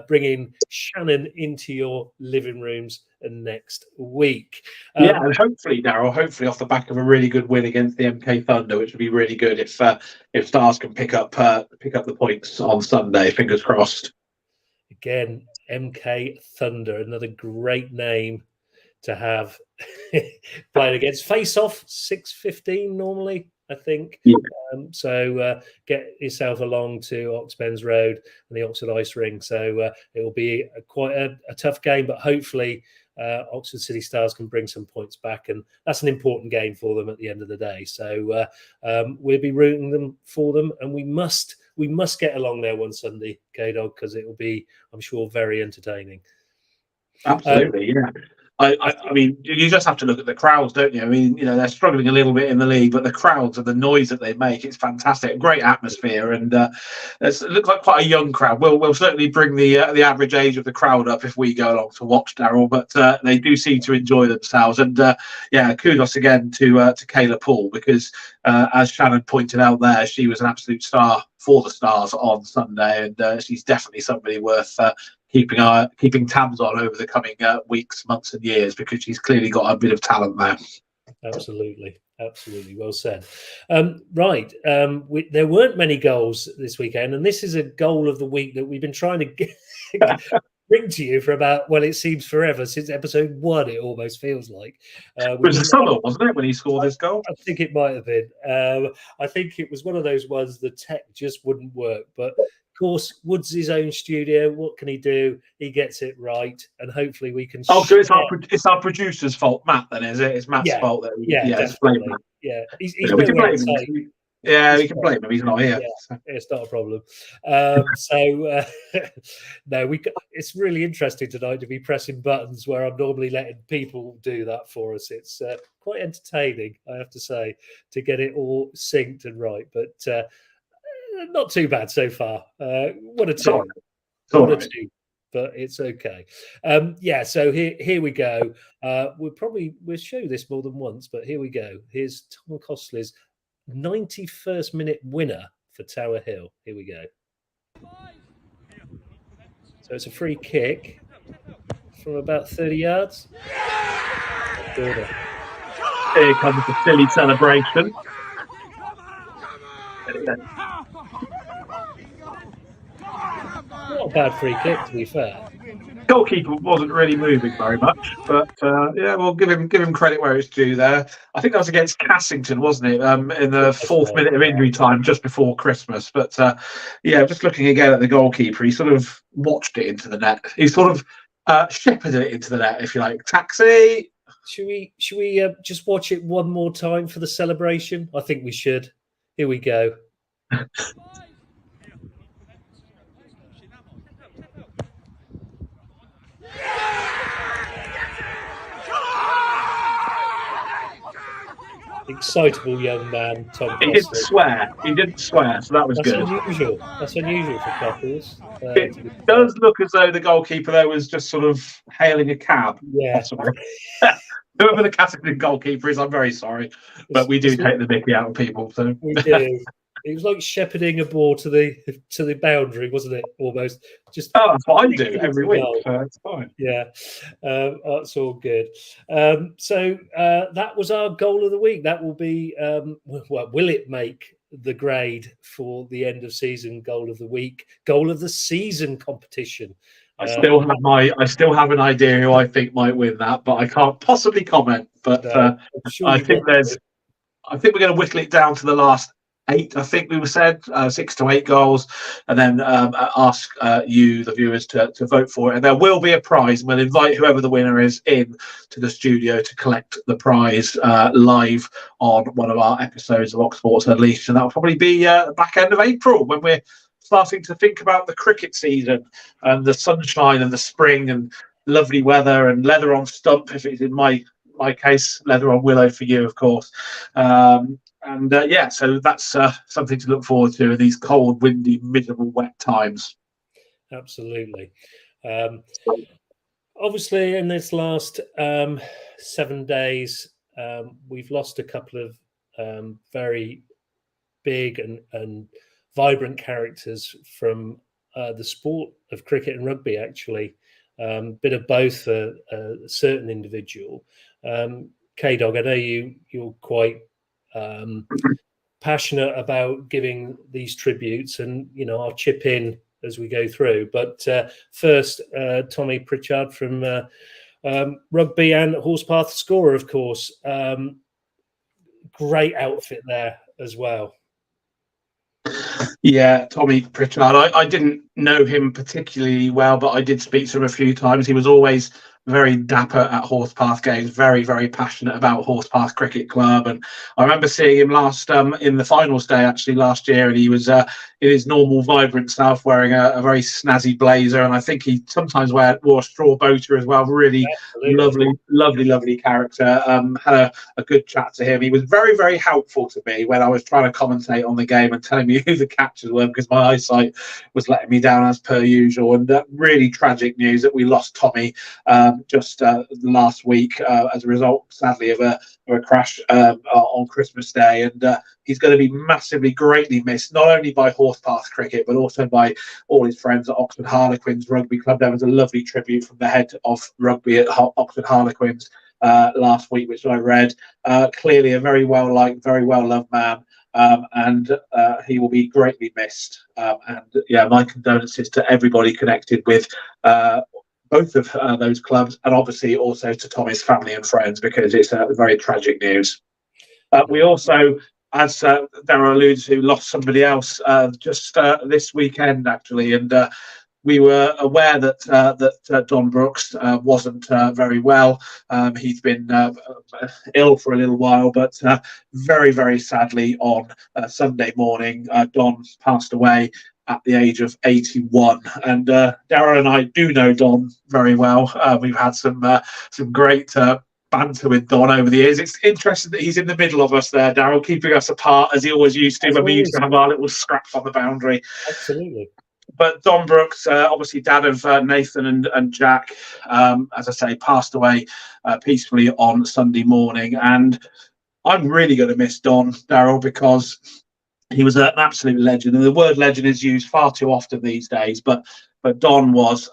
bringing Shannon into your living rooms next week. Yeah, and hopefully, Darryl, hopefully off the back of a really good win against the MK Thunder, which would be really good if Stars can pick up the points on Sunday. Fingers crossed. Again, MK Thunder, another great name to have playing against. Face off 6:15 normally, I think. Yeah. So get yourself along to Oxbens Road and the Oxford Ice Ring. So it will be quite a tough game, but hopefully Oxford City Stars can bring some points back, and that's an important game for them at the end of the day. So we'll be rooting for them, and we must get along there one Sunday, Kdog, because it will be, I'm sure, very entertaining. Absolutely, yeah. I mean, you just have to look at the crowds, don't you? I mean, you know, they're struggling a little bit in the league, but the crowds and the noise that they make, it's fantastic. Great atmosphere, and it looks like quite a young crowd. We'll certainly bring the average age of the crowd up if we go along to watch, Darryl, but they do seem to enjoy themselves. And yeah, kudos again to Kayla Poole, because as Shannon pointed out there, she was an absolute star for the Stars on Sunday, and she's definitely somebody worth keeping tabs on over the coming weeks, months and years, because she's clearly got a bit of talent there. Absolutely well said. Right, there weren't many goals this weekend, and this is a goal of the week that we've been trying to bring to you for about, well, it seems forever, since episode 1 it almost feels like. It was the summer, wasn't it, when he scored this goal? I think it might have been. I think it was one of those ones the tech just wouldn't work, but of course, Woods' own studio. What can he do? He gets it right, and hopefully we can. Oh, so it's our producer's fault, Matt. Then is it? It's Matt's fault. It's blame Matt. Yeah, he's we can blame him. Yeah, we can blame him. He's not here. Yeah, it's not a problem. No, it's really interesting tonight to be pressing buttons where I'm normally letting people do that for us. It's quite entertaining, I have to say, to get it all synced and right. But not too bad so far. 1 or 2. Sorry. 1 or 2. But it's okay. So here we go. We'll show this more than once, but here we go. Here's Tom Costley's 91st minute winner for Tower Hill. Here we go. So it's a free kick from about 30 yards. Here comes the silly celebration. Not a bad free kick, to be fair. Goalkeeper wasn't really moving very much, but we'll give him credit where it's due there. I think that was against Cassington, wasn't it? In the 4th minute of injury time, just before Christmas. But just looking again at the goalkeeper, he sort of watched it into the net. He sort of shepherded it into the net, if you like. Taxi. Should we just watch it one more time for the celebration? I think we should. Here we go. Excitable young man, Tom. He didn't swear. So that was good. Unusual. That's unusual for couples. It does look as though the goalkeeper there was just sort of hailing a cab. Yeah. Whoever the Cassington goalkeeper is, I'm very sorry, but we do take the mickey out of people. So we do. It was like shepherding a ball to the boundary, wasn't it? Almost. That's what I do every week. So it's fine. Yeah, that's all good. So that was our goal of the week. That will be. Will it make the grade for the end of season goal of the week, goal of the season competition? I still have an idea who I think might win that, but I can't possibly comment. But I think we're going to whittle it down to the last 8. I think we said 6 to 8 goals, and then ask you, the viewers, to vote for it. And there will be a prize, and we'll invite whoever the winner is in to the studio to collect the prize live on one of our episodes of Ox Sports Unleashed, and that will probably be the back end of April when we're starting to think about the cricket season and the sunshine and the spring and lovely weather and leather on stump if it's in my case, leather on willow for you, of course. So that's something to look forward to in these cold, windy, miserable, wet times. Absolutely. Obviously, in this last 7 days, we've lost a couple of very big and vibrant characters from the sport of cricket and rugby, actually. Bit of both for a certain individual. Kdog, I know you're quite passionate about giving these tributes, and I'll chip in as we go through. But first, Tommy Pritchard from rugby and Horsepath scorer, of course. Great outfit there as well. Yeah, Tommy Pritchard. I didn't know him particularly well, but I did speak to him a few times. He was always very dapper at Horsepath games, very, very passionate about Horsepath Cricket Club. And I remember seeing him last in the finals day, actually, last year, and he was in his normal vibrant self, wearing a very snazzy blazer. And I think he sometimes wore a straw boater as well. Really lovely character. Had a good chat to him. He was very, very helpful to me when I was trying to commentate on the game and telling me who the catchers were, because my eyesight was letting me down as per usual. And really tragic news that we lost Tommy just last week as a result, sadly, of a crash on Christmas Day. And he's going to be massively, greatly missed, not only by Horsepath Cricket, but also by all his friends at Oxford Harlequins Rugby Club. There was a lovely tribute from the head of rugby at Oxford Harlequins last week, which I read. Clearly a very well-liked, very well-loved man. And he will be greatly missed. My condolences to everybody connected with both of those clubs, and obviously also to Tommy's family and friends, because it's very tragic news. We also, as Darren alluded to, lost somebody else just this weekend, actually, and we were aware that Don Brooks wasn't very well. He's been ill for a little while, but very, very sadly on Sunday morning, Don passed away at the age of 81. And Darren and I do know Don very well. We've had some great banter with Don over the years. It's interesting that he's in the middle of us there, Daryl, keeping us apart as he always used to when we used to have our little scraps on the boundary. Absolutely. But Don Brooks, obviously dad of Nathan and Jack, as I say, passed away peacefully on Sunday morning. And I'm really going to miss Don, Daryl, because he was an absolute legend. And the word legend is used far too often these days. But Don was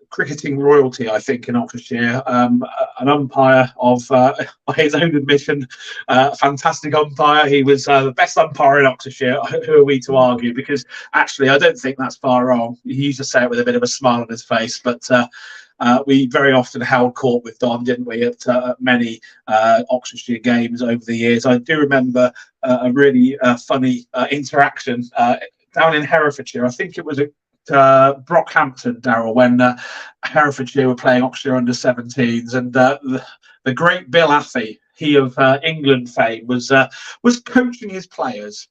cricketing royalty, I think, in Oxfordshire. An umpire of, by his own admission, fantastic umpire. He was the best umpire in Oxfordshire. Who are we to argue? Because actually, I don't think that's far wrong. He used to say it with a bit of a smile on his face. But we very often held court with Don, didn't we, at many Oxfordshire games over the years. I do remember a really funny interaction down in Herefordshire. I think it was Brockhampton, Daryl, when Herefordshire were playing Oxfordshire under-17s, and the great Bill Affey, he of England fame, was coaching his players.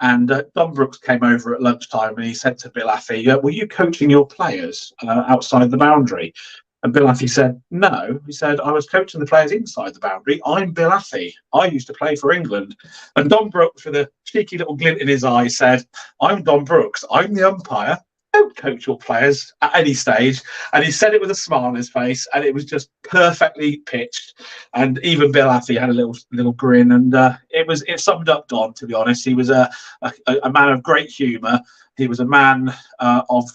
And Don Brooks came over at lunchtime and he said to Bill Affey, were you coaching your players outside the boundary? And Bill Affey said, no. He said, I was coaching the players inside the boundary. I'm Bill Affey. I used to play for England. And Don Brooks, with a cheeky little glint in his eye, said, I'm Don Brooks. I'm the umpire. Don't coach your players at any stage. And he said it with a smile on his face, and it was just perfectly pitched. And even Bill Affey had a little grin, and it summed up Don. To be honest, he was a man of great humour. He was a man of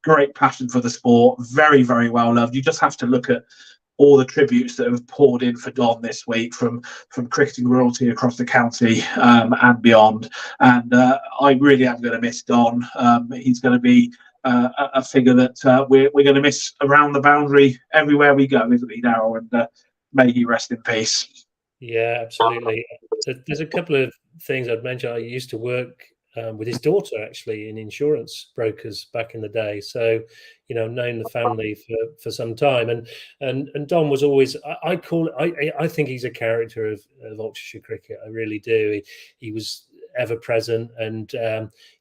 great passion for the sport. Very, very well loved. You just have to look at all the tributes that have poured in for Don this week from cricketing royalty across the county and beyond. And I really am going to miss Don. He's going to be a figure that we're going to miss around the boundary everywhere we go, isn't he, Darryl? And may he rest in peace. Yeah, absolutely. There's a couple of things I'd mention. I used to work with his daughter, actually, in insurance brokers back in the day. So, known the family for some time. And Don was always, I think he's a character of Oxfordshire cricket. I really do. He was ever present and,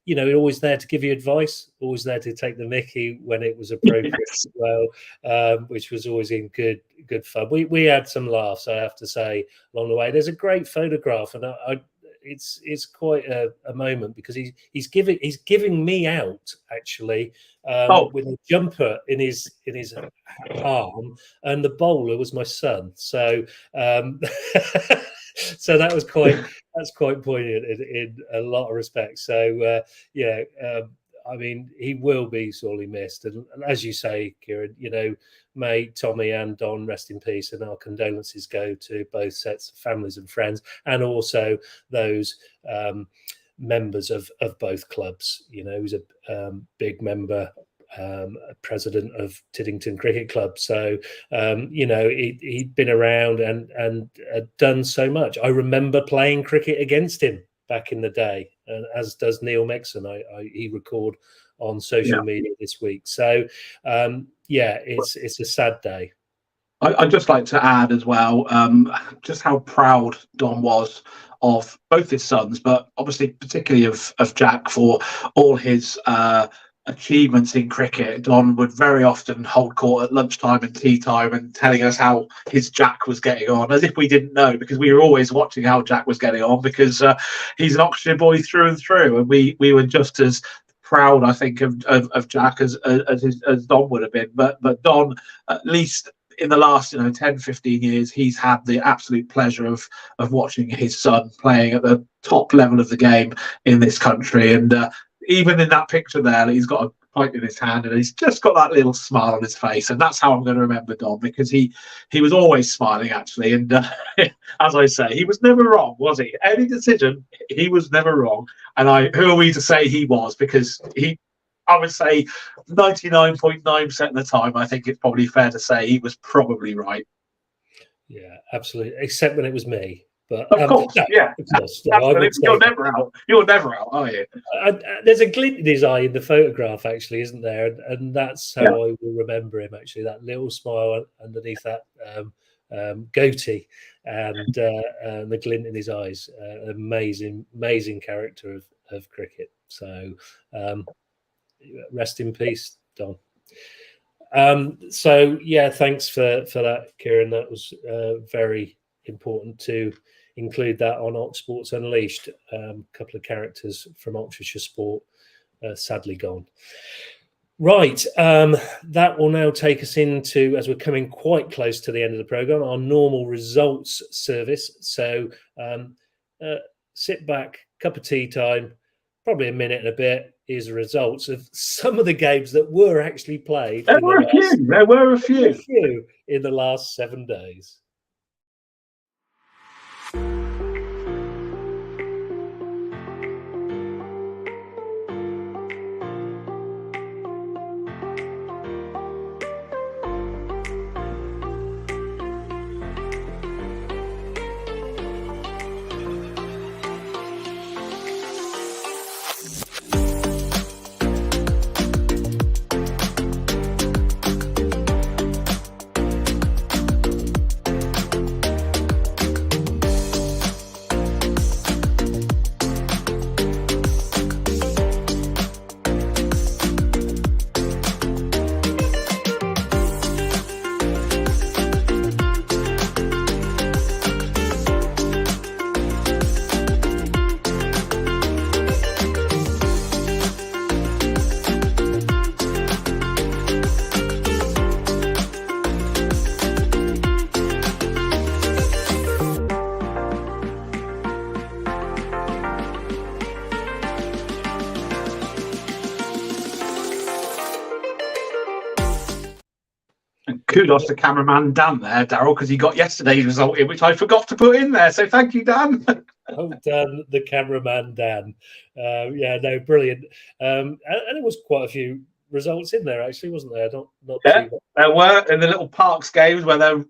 always there to give you advice, always there to take the mickey when it was appropriate as well, which was always in good fun. We had some laughs, I have to say, along the way. There's a great photograph, and it's quite a moment because he's giving me out actually with a jumper in his arm, and the bowler was my son. So so that's quite poignant in a lot of respects. So I mean, he will be sorely missed, and as you say, Kieran, may Tommy and Don rest in peace, and our condolences go to both sets of families and friends, and also those members of both clubs. He was a big member, president of Tiddington Cricket Club, so he'd been around and done so much. I remember playing cricket against him back in the day, and as does Neil Mexon. He record on social media this week. So it's a sad day. I'd just like to add as well just how proud Don was of both his sons, but obviously particularly of Jack for all his achievements in cricket. Don would very often hold court at lunchtime and tea time and telling us how his Jack was getting on, as if we didn't know, because we were always watching how Jack was getting on, because he's an Oxfordshire boy through and through, and we were just as proud, I think, of Jack as Don would have been. But Don, at least in the last 10-15 years, he's had the absolute pleasure of watching his son playing at the top level of the game in this country. And even in that picture there, he's got a pipe in his hand and he's just got that little smile on his face. And that's how I'm going to remember Don, because he was always smiling, actually. And as I say, he was never wrong, was he? Any decision, he was never wrong. And who are we to say he was? Because I would say 99.9% of the time, I think it's probably fair to say he was probably right. Yeah, absolutely. Except when it was me. But of course, yeah. Of course, you're never out. You're never out, are you? There's a glint in his eye in the photograph, actually, isn't there? And that's how I will remember him, actually. That little smile underneath that goatee and the glint in his eyes. Amazing character of cricket. So rest in peace, Don. So yeah, thanks for that, Kieran. That was very important to include that on Ox Sports Unleashed. A couple of characters from Oxfordshire sport sadly gone. Right, that will now take us into, as we're coming quite close to the end of the programme, our normal results service. So sit back, cup of tea time, probably a minute and a bit. Here's the results of some of the games that were actually played. There were a few in the last 7 days. Kudos to cameraman Dan there, Daryl, because he got yesterday's result in, which I forgot to put in there. So thank you, Dan. Well done, the cameraman Dan. Yeah, no, brilliant. And there was quite a few results in there, actually, wasn't there? Yeah, there were in the little Parks games where they're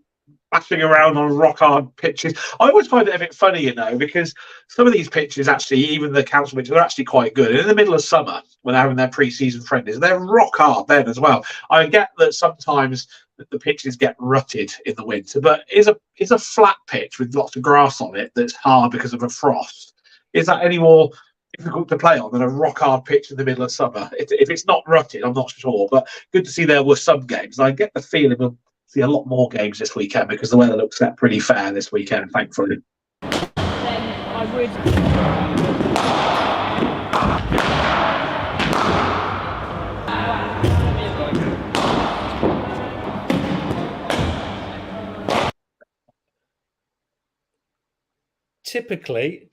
bashing around on rock hard pitches. I always find it a bit funny, you know, because some of these pitches, actually, even the council pitches, are actually quite good. And in the middle of summer, when they're having their pre-season friendlies, they're rock hard then as well. I get that sometimes the pitches get rutted in the winter, but is a flat pitch with lots of grass on it that's hard because of a frost, is that any more difficult to play on than a rock hard pitch in the middle of summer? If it's not rutted, I'm not sure, but good to see there were some games. I get the feeling we'll see a lot more games this weekend because the weather looks set pretty fair this weekend, thankfully. I would. Typically,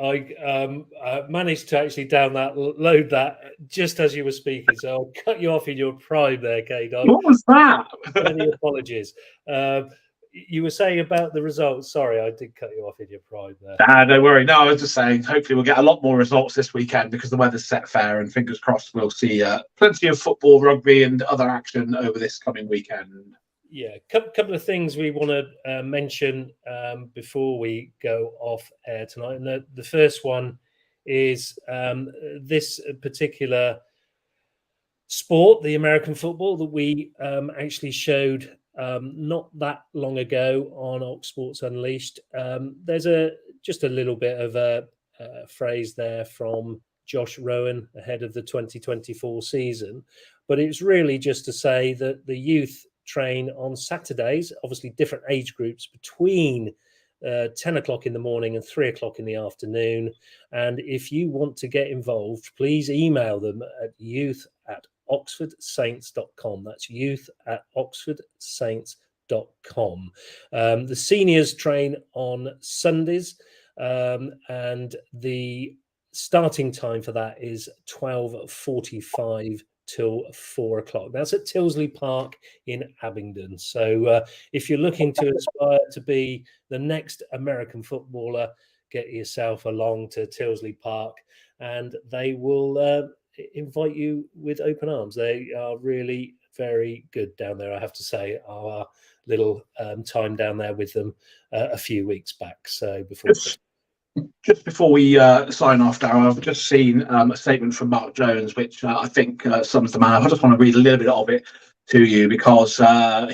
I managed to actually load that just as you were speaking. So I'll cut you off in your prime there, Kdog. What was that? Many apologies. You were saying about the results. Sorry, I did cut you off in your prime there. Don't worry. No, I was just saying, hopefully we'll get a lot more results this weekend because the weather's set fair, and fingers crossed we'll see plenty of football, rugby and other action over this coming weekend. Yeah, couple of things we want to mention before we go off air tonight. And the first one is this particular sport, the American football, that we actually showed not that long ago on Ox Sports Unleashed. There's just a little bit of a phrase there from Josh Rowan ahead of the 2024 season. But it's really just to say that the youth train on Saturdays, obviously different age groups between 10 o'clock in the morning and 3 o'clock in the afternoon. And if you want to get involved, please email them at youth@oxfordsaints.com. That's youth@oxfordsaints.com. The seniors train on Sundays, and the starting time for that is 12:45 till 4 o'clock. That's at Tilsley Park in Abingdon. So if you're looking to aspire to be the next American footballer, get yourself along to Tilsley Park, and they will invite you with open arms. They are really very good down there, I have to say. Our little time down there with them a few weeks back. So just before we sign off, Darryl, I've just seen a statement from Mark Jones, which I think sums the man up. I just want to read a little bit of it to you, because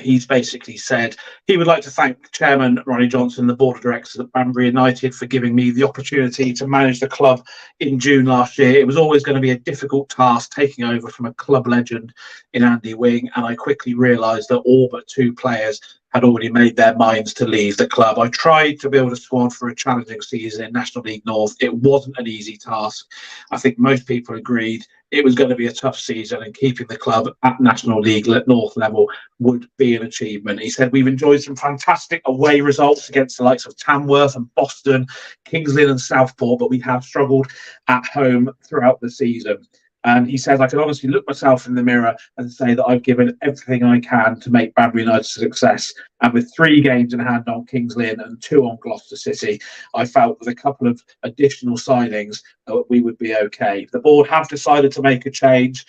he's basically said he would like to thank Chairman Ronnie Johnson, the Board of Directors at Banbury United, for giving me the opportunity to manage the club in June last year. It was always going to be a difficult task taking over from a club legend in Andy Wing, and I quickly realised that all but 2 players had already made their minds to leave the club. I tried to build a squad for a challenging season in National League North. It wasn't an easy task. I think most people agreed it was going to be a tough season, and keeping the club at National League North level would be an achievement. He said, we've enjoyed some fantastic away results against the likes of Tamworth and Boston, Kings Lynn and Southport, but we have struggled at home throughout the season. And he says, I can honestly look myself in the mirror and say that I've given everything I can to make Banbury United a success. And with 3 games in hand on Kings Lynn and 2 on Gloucester City, I felt with a couple of additional signings we would be okay. The board have decided to make a change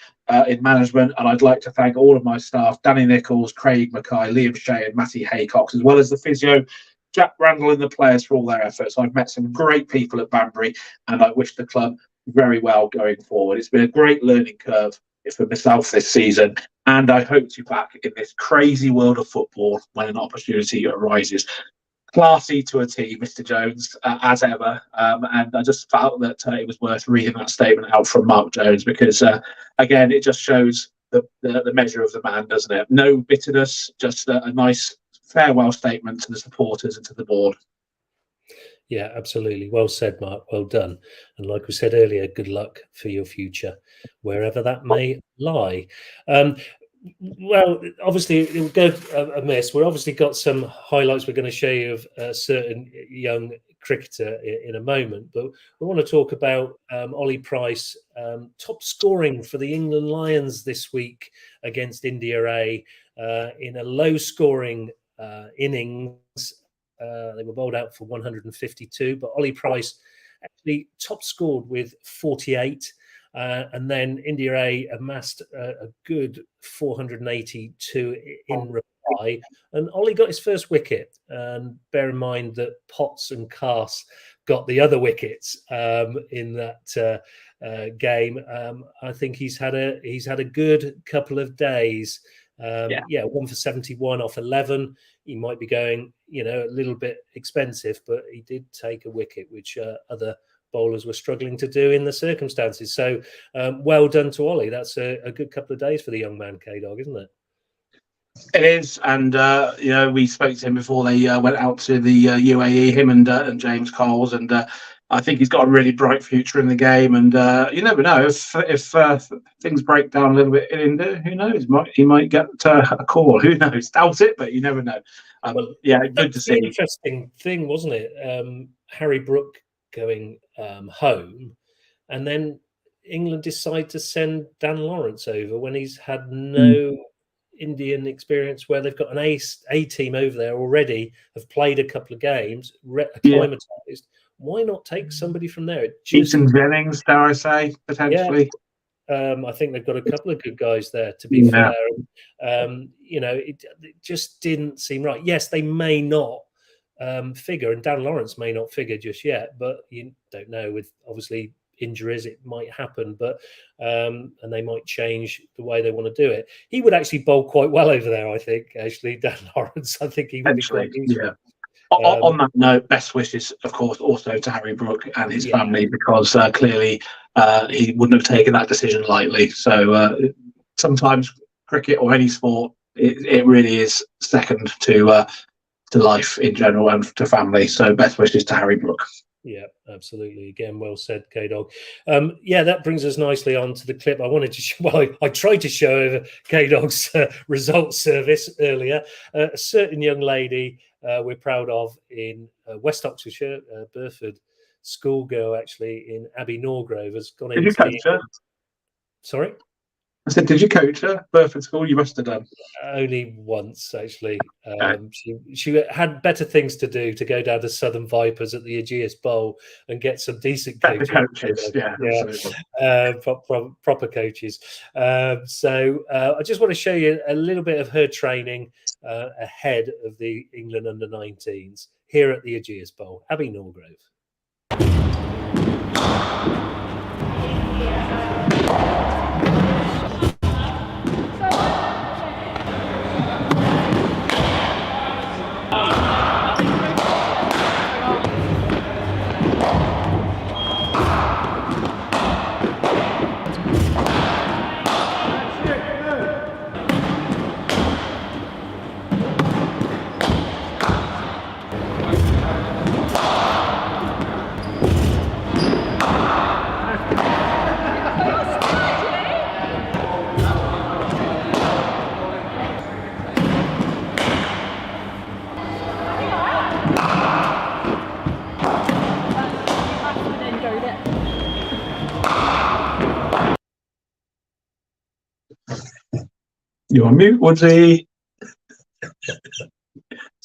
in management, and I'd like to thank all of my staff, Danny Nichols, Craig Mackay, Liam Shea and Matty Haycox, as well as the physio, Jack Randall, and the players for all their efforts. I've met some great people at Banbury, and I wish the club very well going forward. It's been a great learning curve for myself this season, and I hope to be back in this crazy world of football when an opportunity arises. Classy to a T, Mr. Jones, as ever, and I just felt that it was worth reading that statement out from Mark Jones, because again, it just shows the measure of the man, doesn't it? No bitterness, just a nice farewell statement to the supporters and to the board. Yeah, absolutely. Well said, Mark. Well done. And like we said earlier, good luck for your future, wherever that may lie. Well, obviously, it will go amiss. We've obviously got some highlights we're going to show you of a certain young cricketer in a moment, but we want to talk about Ollie Price, top scoring for the England Lions this week against India A in a low-scoring innings. They were bowled out for 152, but Ollie Price actually top scored with 48. And then India A amassed a good 482 in reply. And Ollie got his first wicket. And bear in mind that Potts and Cass got the other wickets in that game. I think he's had a good couple of days. 1 for 71 off 11. He might be going, a little bit expensive, but he did take a wicket, which other bowlers were struggling to do in the circumstances. So well done to Ollie. That's a good couple of days for the young man, Kdog, isn't it? It is, and we spoke to him before they went out to the UAE, him and James Coles, and I think he's got a really bright future in the game. And you never know, if things break down a little bit in India, who knows? He might get a call. Who knows? Doubt it, but you never know. Good to see. Interesting thing, wasn't it? Harry Brook going home, and then England decide to send Dan Lawrence over when he's had no Indian experience, where they've got an A team over there already, have played a couple of games, acclimatized. Why not take somebody from there? Ethan Jennings, dare I say, potentially. Yeah. I think they've got a couple of good guys there, to be fair. It just didn't seem right. Yes, they may not figure, and Dan Lawrence may not figure just yet, but you don't know. With obviously injuries, it might happen, but and they might change the way they want to do it. He would actually bowl quite well over there, I think. Actually, Dan Lawrence, I think he would be quite decent. Yeah. On that note, best wishes, of course, also to Harry Brook and his family, because clearly he wouldn't have taken that decision lightly. So sometimes cricket or any sport, it really is second to life in general and to family. So best wishes to Harry Brook. Yeah, absolutely. Again, well said, Kdog. That brings us nicely on to the clip. I wanted to I tried to show over Kdog's results service earlier. A certain young lady we're proud of in West Oxfordshire, Burford schoolgirl, actually, in Abbey Norgrove, has gone into. Did you coach her? Sorry? I said, did you coach her? Burford School, you must have done. Only once, actually. She had better things to do, to go down to Southern Vipers at the Aegeus Bowl and get some decent coaches. Proper coaches. So I just want to show you a little bit of her training ahead of the England under-19s here at the Aegeus Bowl, Abbey Norgrove. You're on mute, Woodsy.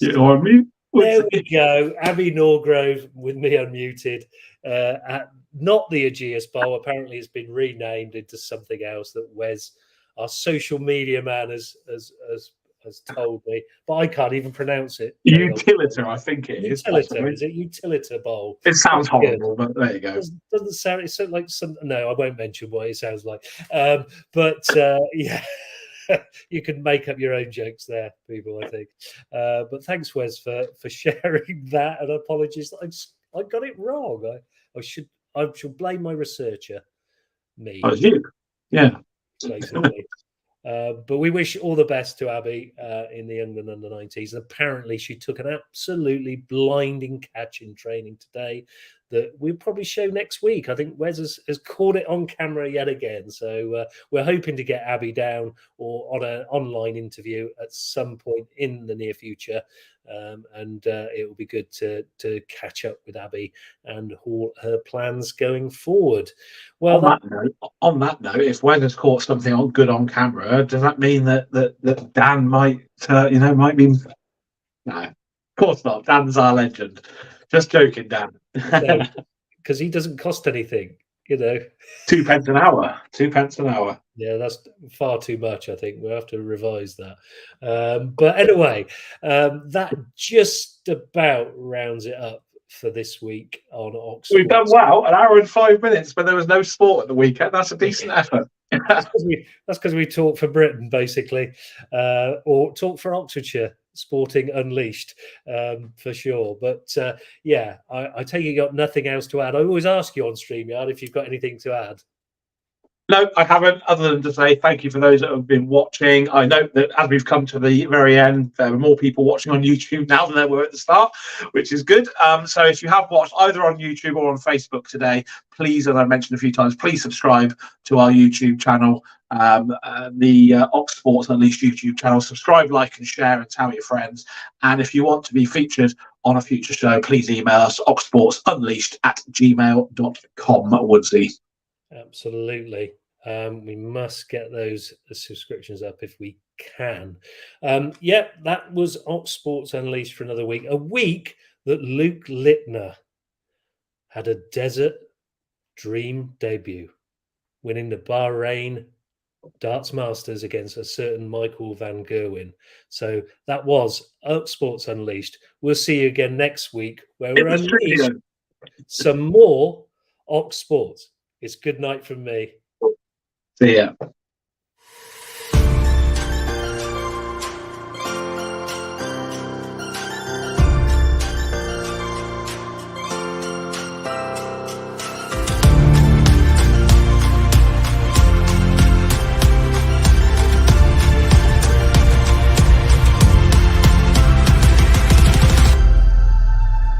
You're on mute. There we go. Abbey Norgrove with me unmuted at not the Aegeus Bowl. Apparently, it's been renamed into something else that Wes, our social media man, has told me, but I can't even pronounce it. Utilita, I think it is. Utilita, is it Utilita Bowl? It sounds horrible, but there you go. Doesn't sound. It's like some. No, I won't mention what it sounds like. But yeah. You can make up your own jokes there, people, I think. But thanks, Wes, for sharing that. And apologies, I got it wrong. I should blame my researcher, me. Oh, you? Yeah. Basically. But we wish all the best to Abby in the England under-19s. And apparently she took an absolutely blinding catch in training today that we'll probably show next week. I think Wes has caught it on camera yet again. So we're hoping to get Abby down or on an online interview at some point in the near future. And it will be good to catch up with Abby and all her plans going forward. Well, on that note, if Wes has caught something on camera, does that mean that Dan might be? No, of course not. Dan's our legend. Just joking, Dan. Because he doesn't cost anything, £2 an hour. £2 an hour. Yeah, that's far too much, I think. We'll have to revise that. But anyway, that just about rounds it up for this week on Oxford. We've done well, an hour and 5 minutes, but there was no sport at the weekend. That's a decent effort. That's because we talk for Britain, basically, or talk for Oxfordshire. Sporting Unleashed, for sure. But yeah, I take you got nothing else to add. I always ask you on StreamYard if you've got anything to add. No, I haven't, other than to say thank you for those that have been watching. I note that as we've come to the very end, there are more people watching on YouTube now than there were at the start, which is good. So if you have watched either on YouTube or on Facebook today, please, as I mentioned a few times, please subscribe to our YouTube channel, the Ox Sports Unleashed YouTube channel. Subscribe, like and share and tell your friends. And if you want to be featured on a future show, please email us oxsportsunleashed@gmail.com. Woodsy. Absolutely. We must get those subscriptions up if we can. Yeah, that was Ox Sports Unleashed for another week. A week that Luke Littner had a desert dream debut, winning the Bahrain Darts Masters against a certain Michael Van Gerwen. So that was Ox Sports Unleashed. We'll see you again next week where we're unleashed some more Ox Sports. It's good night from me. See ya.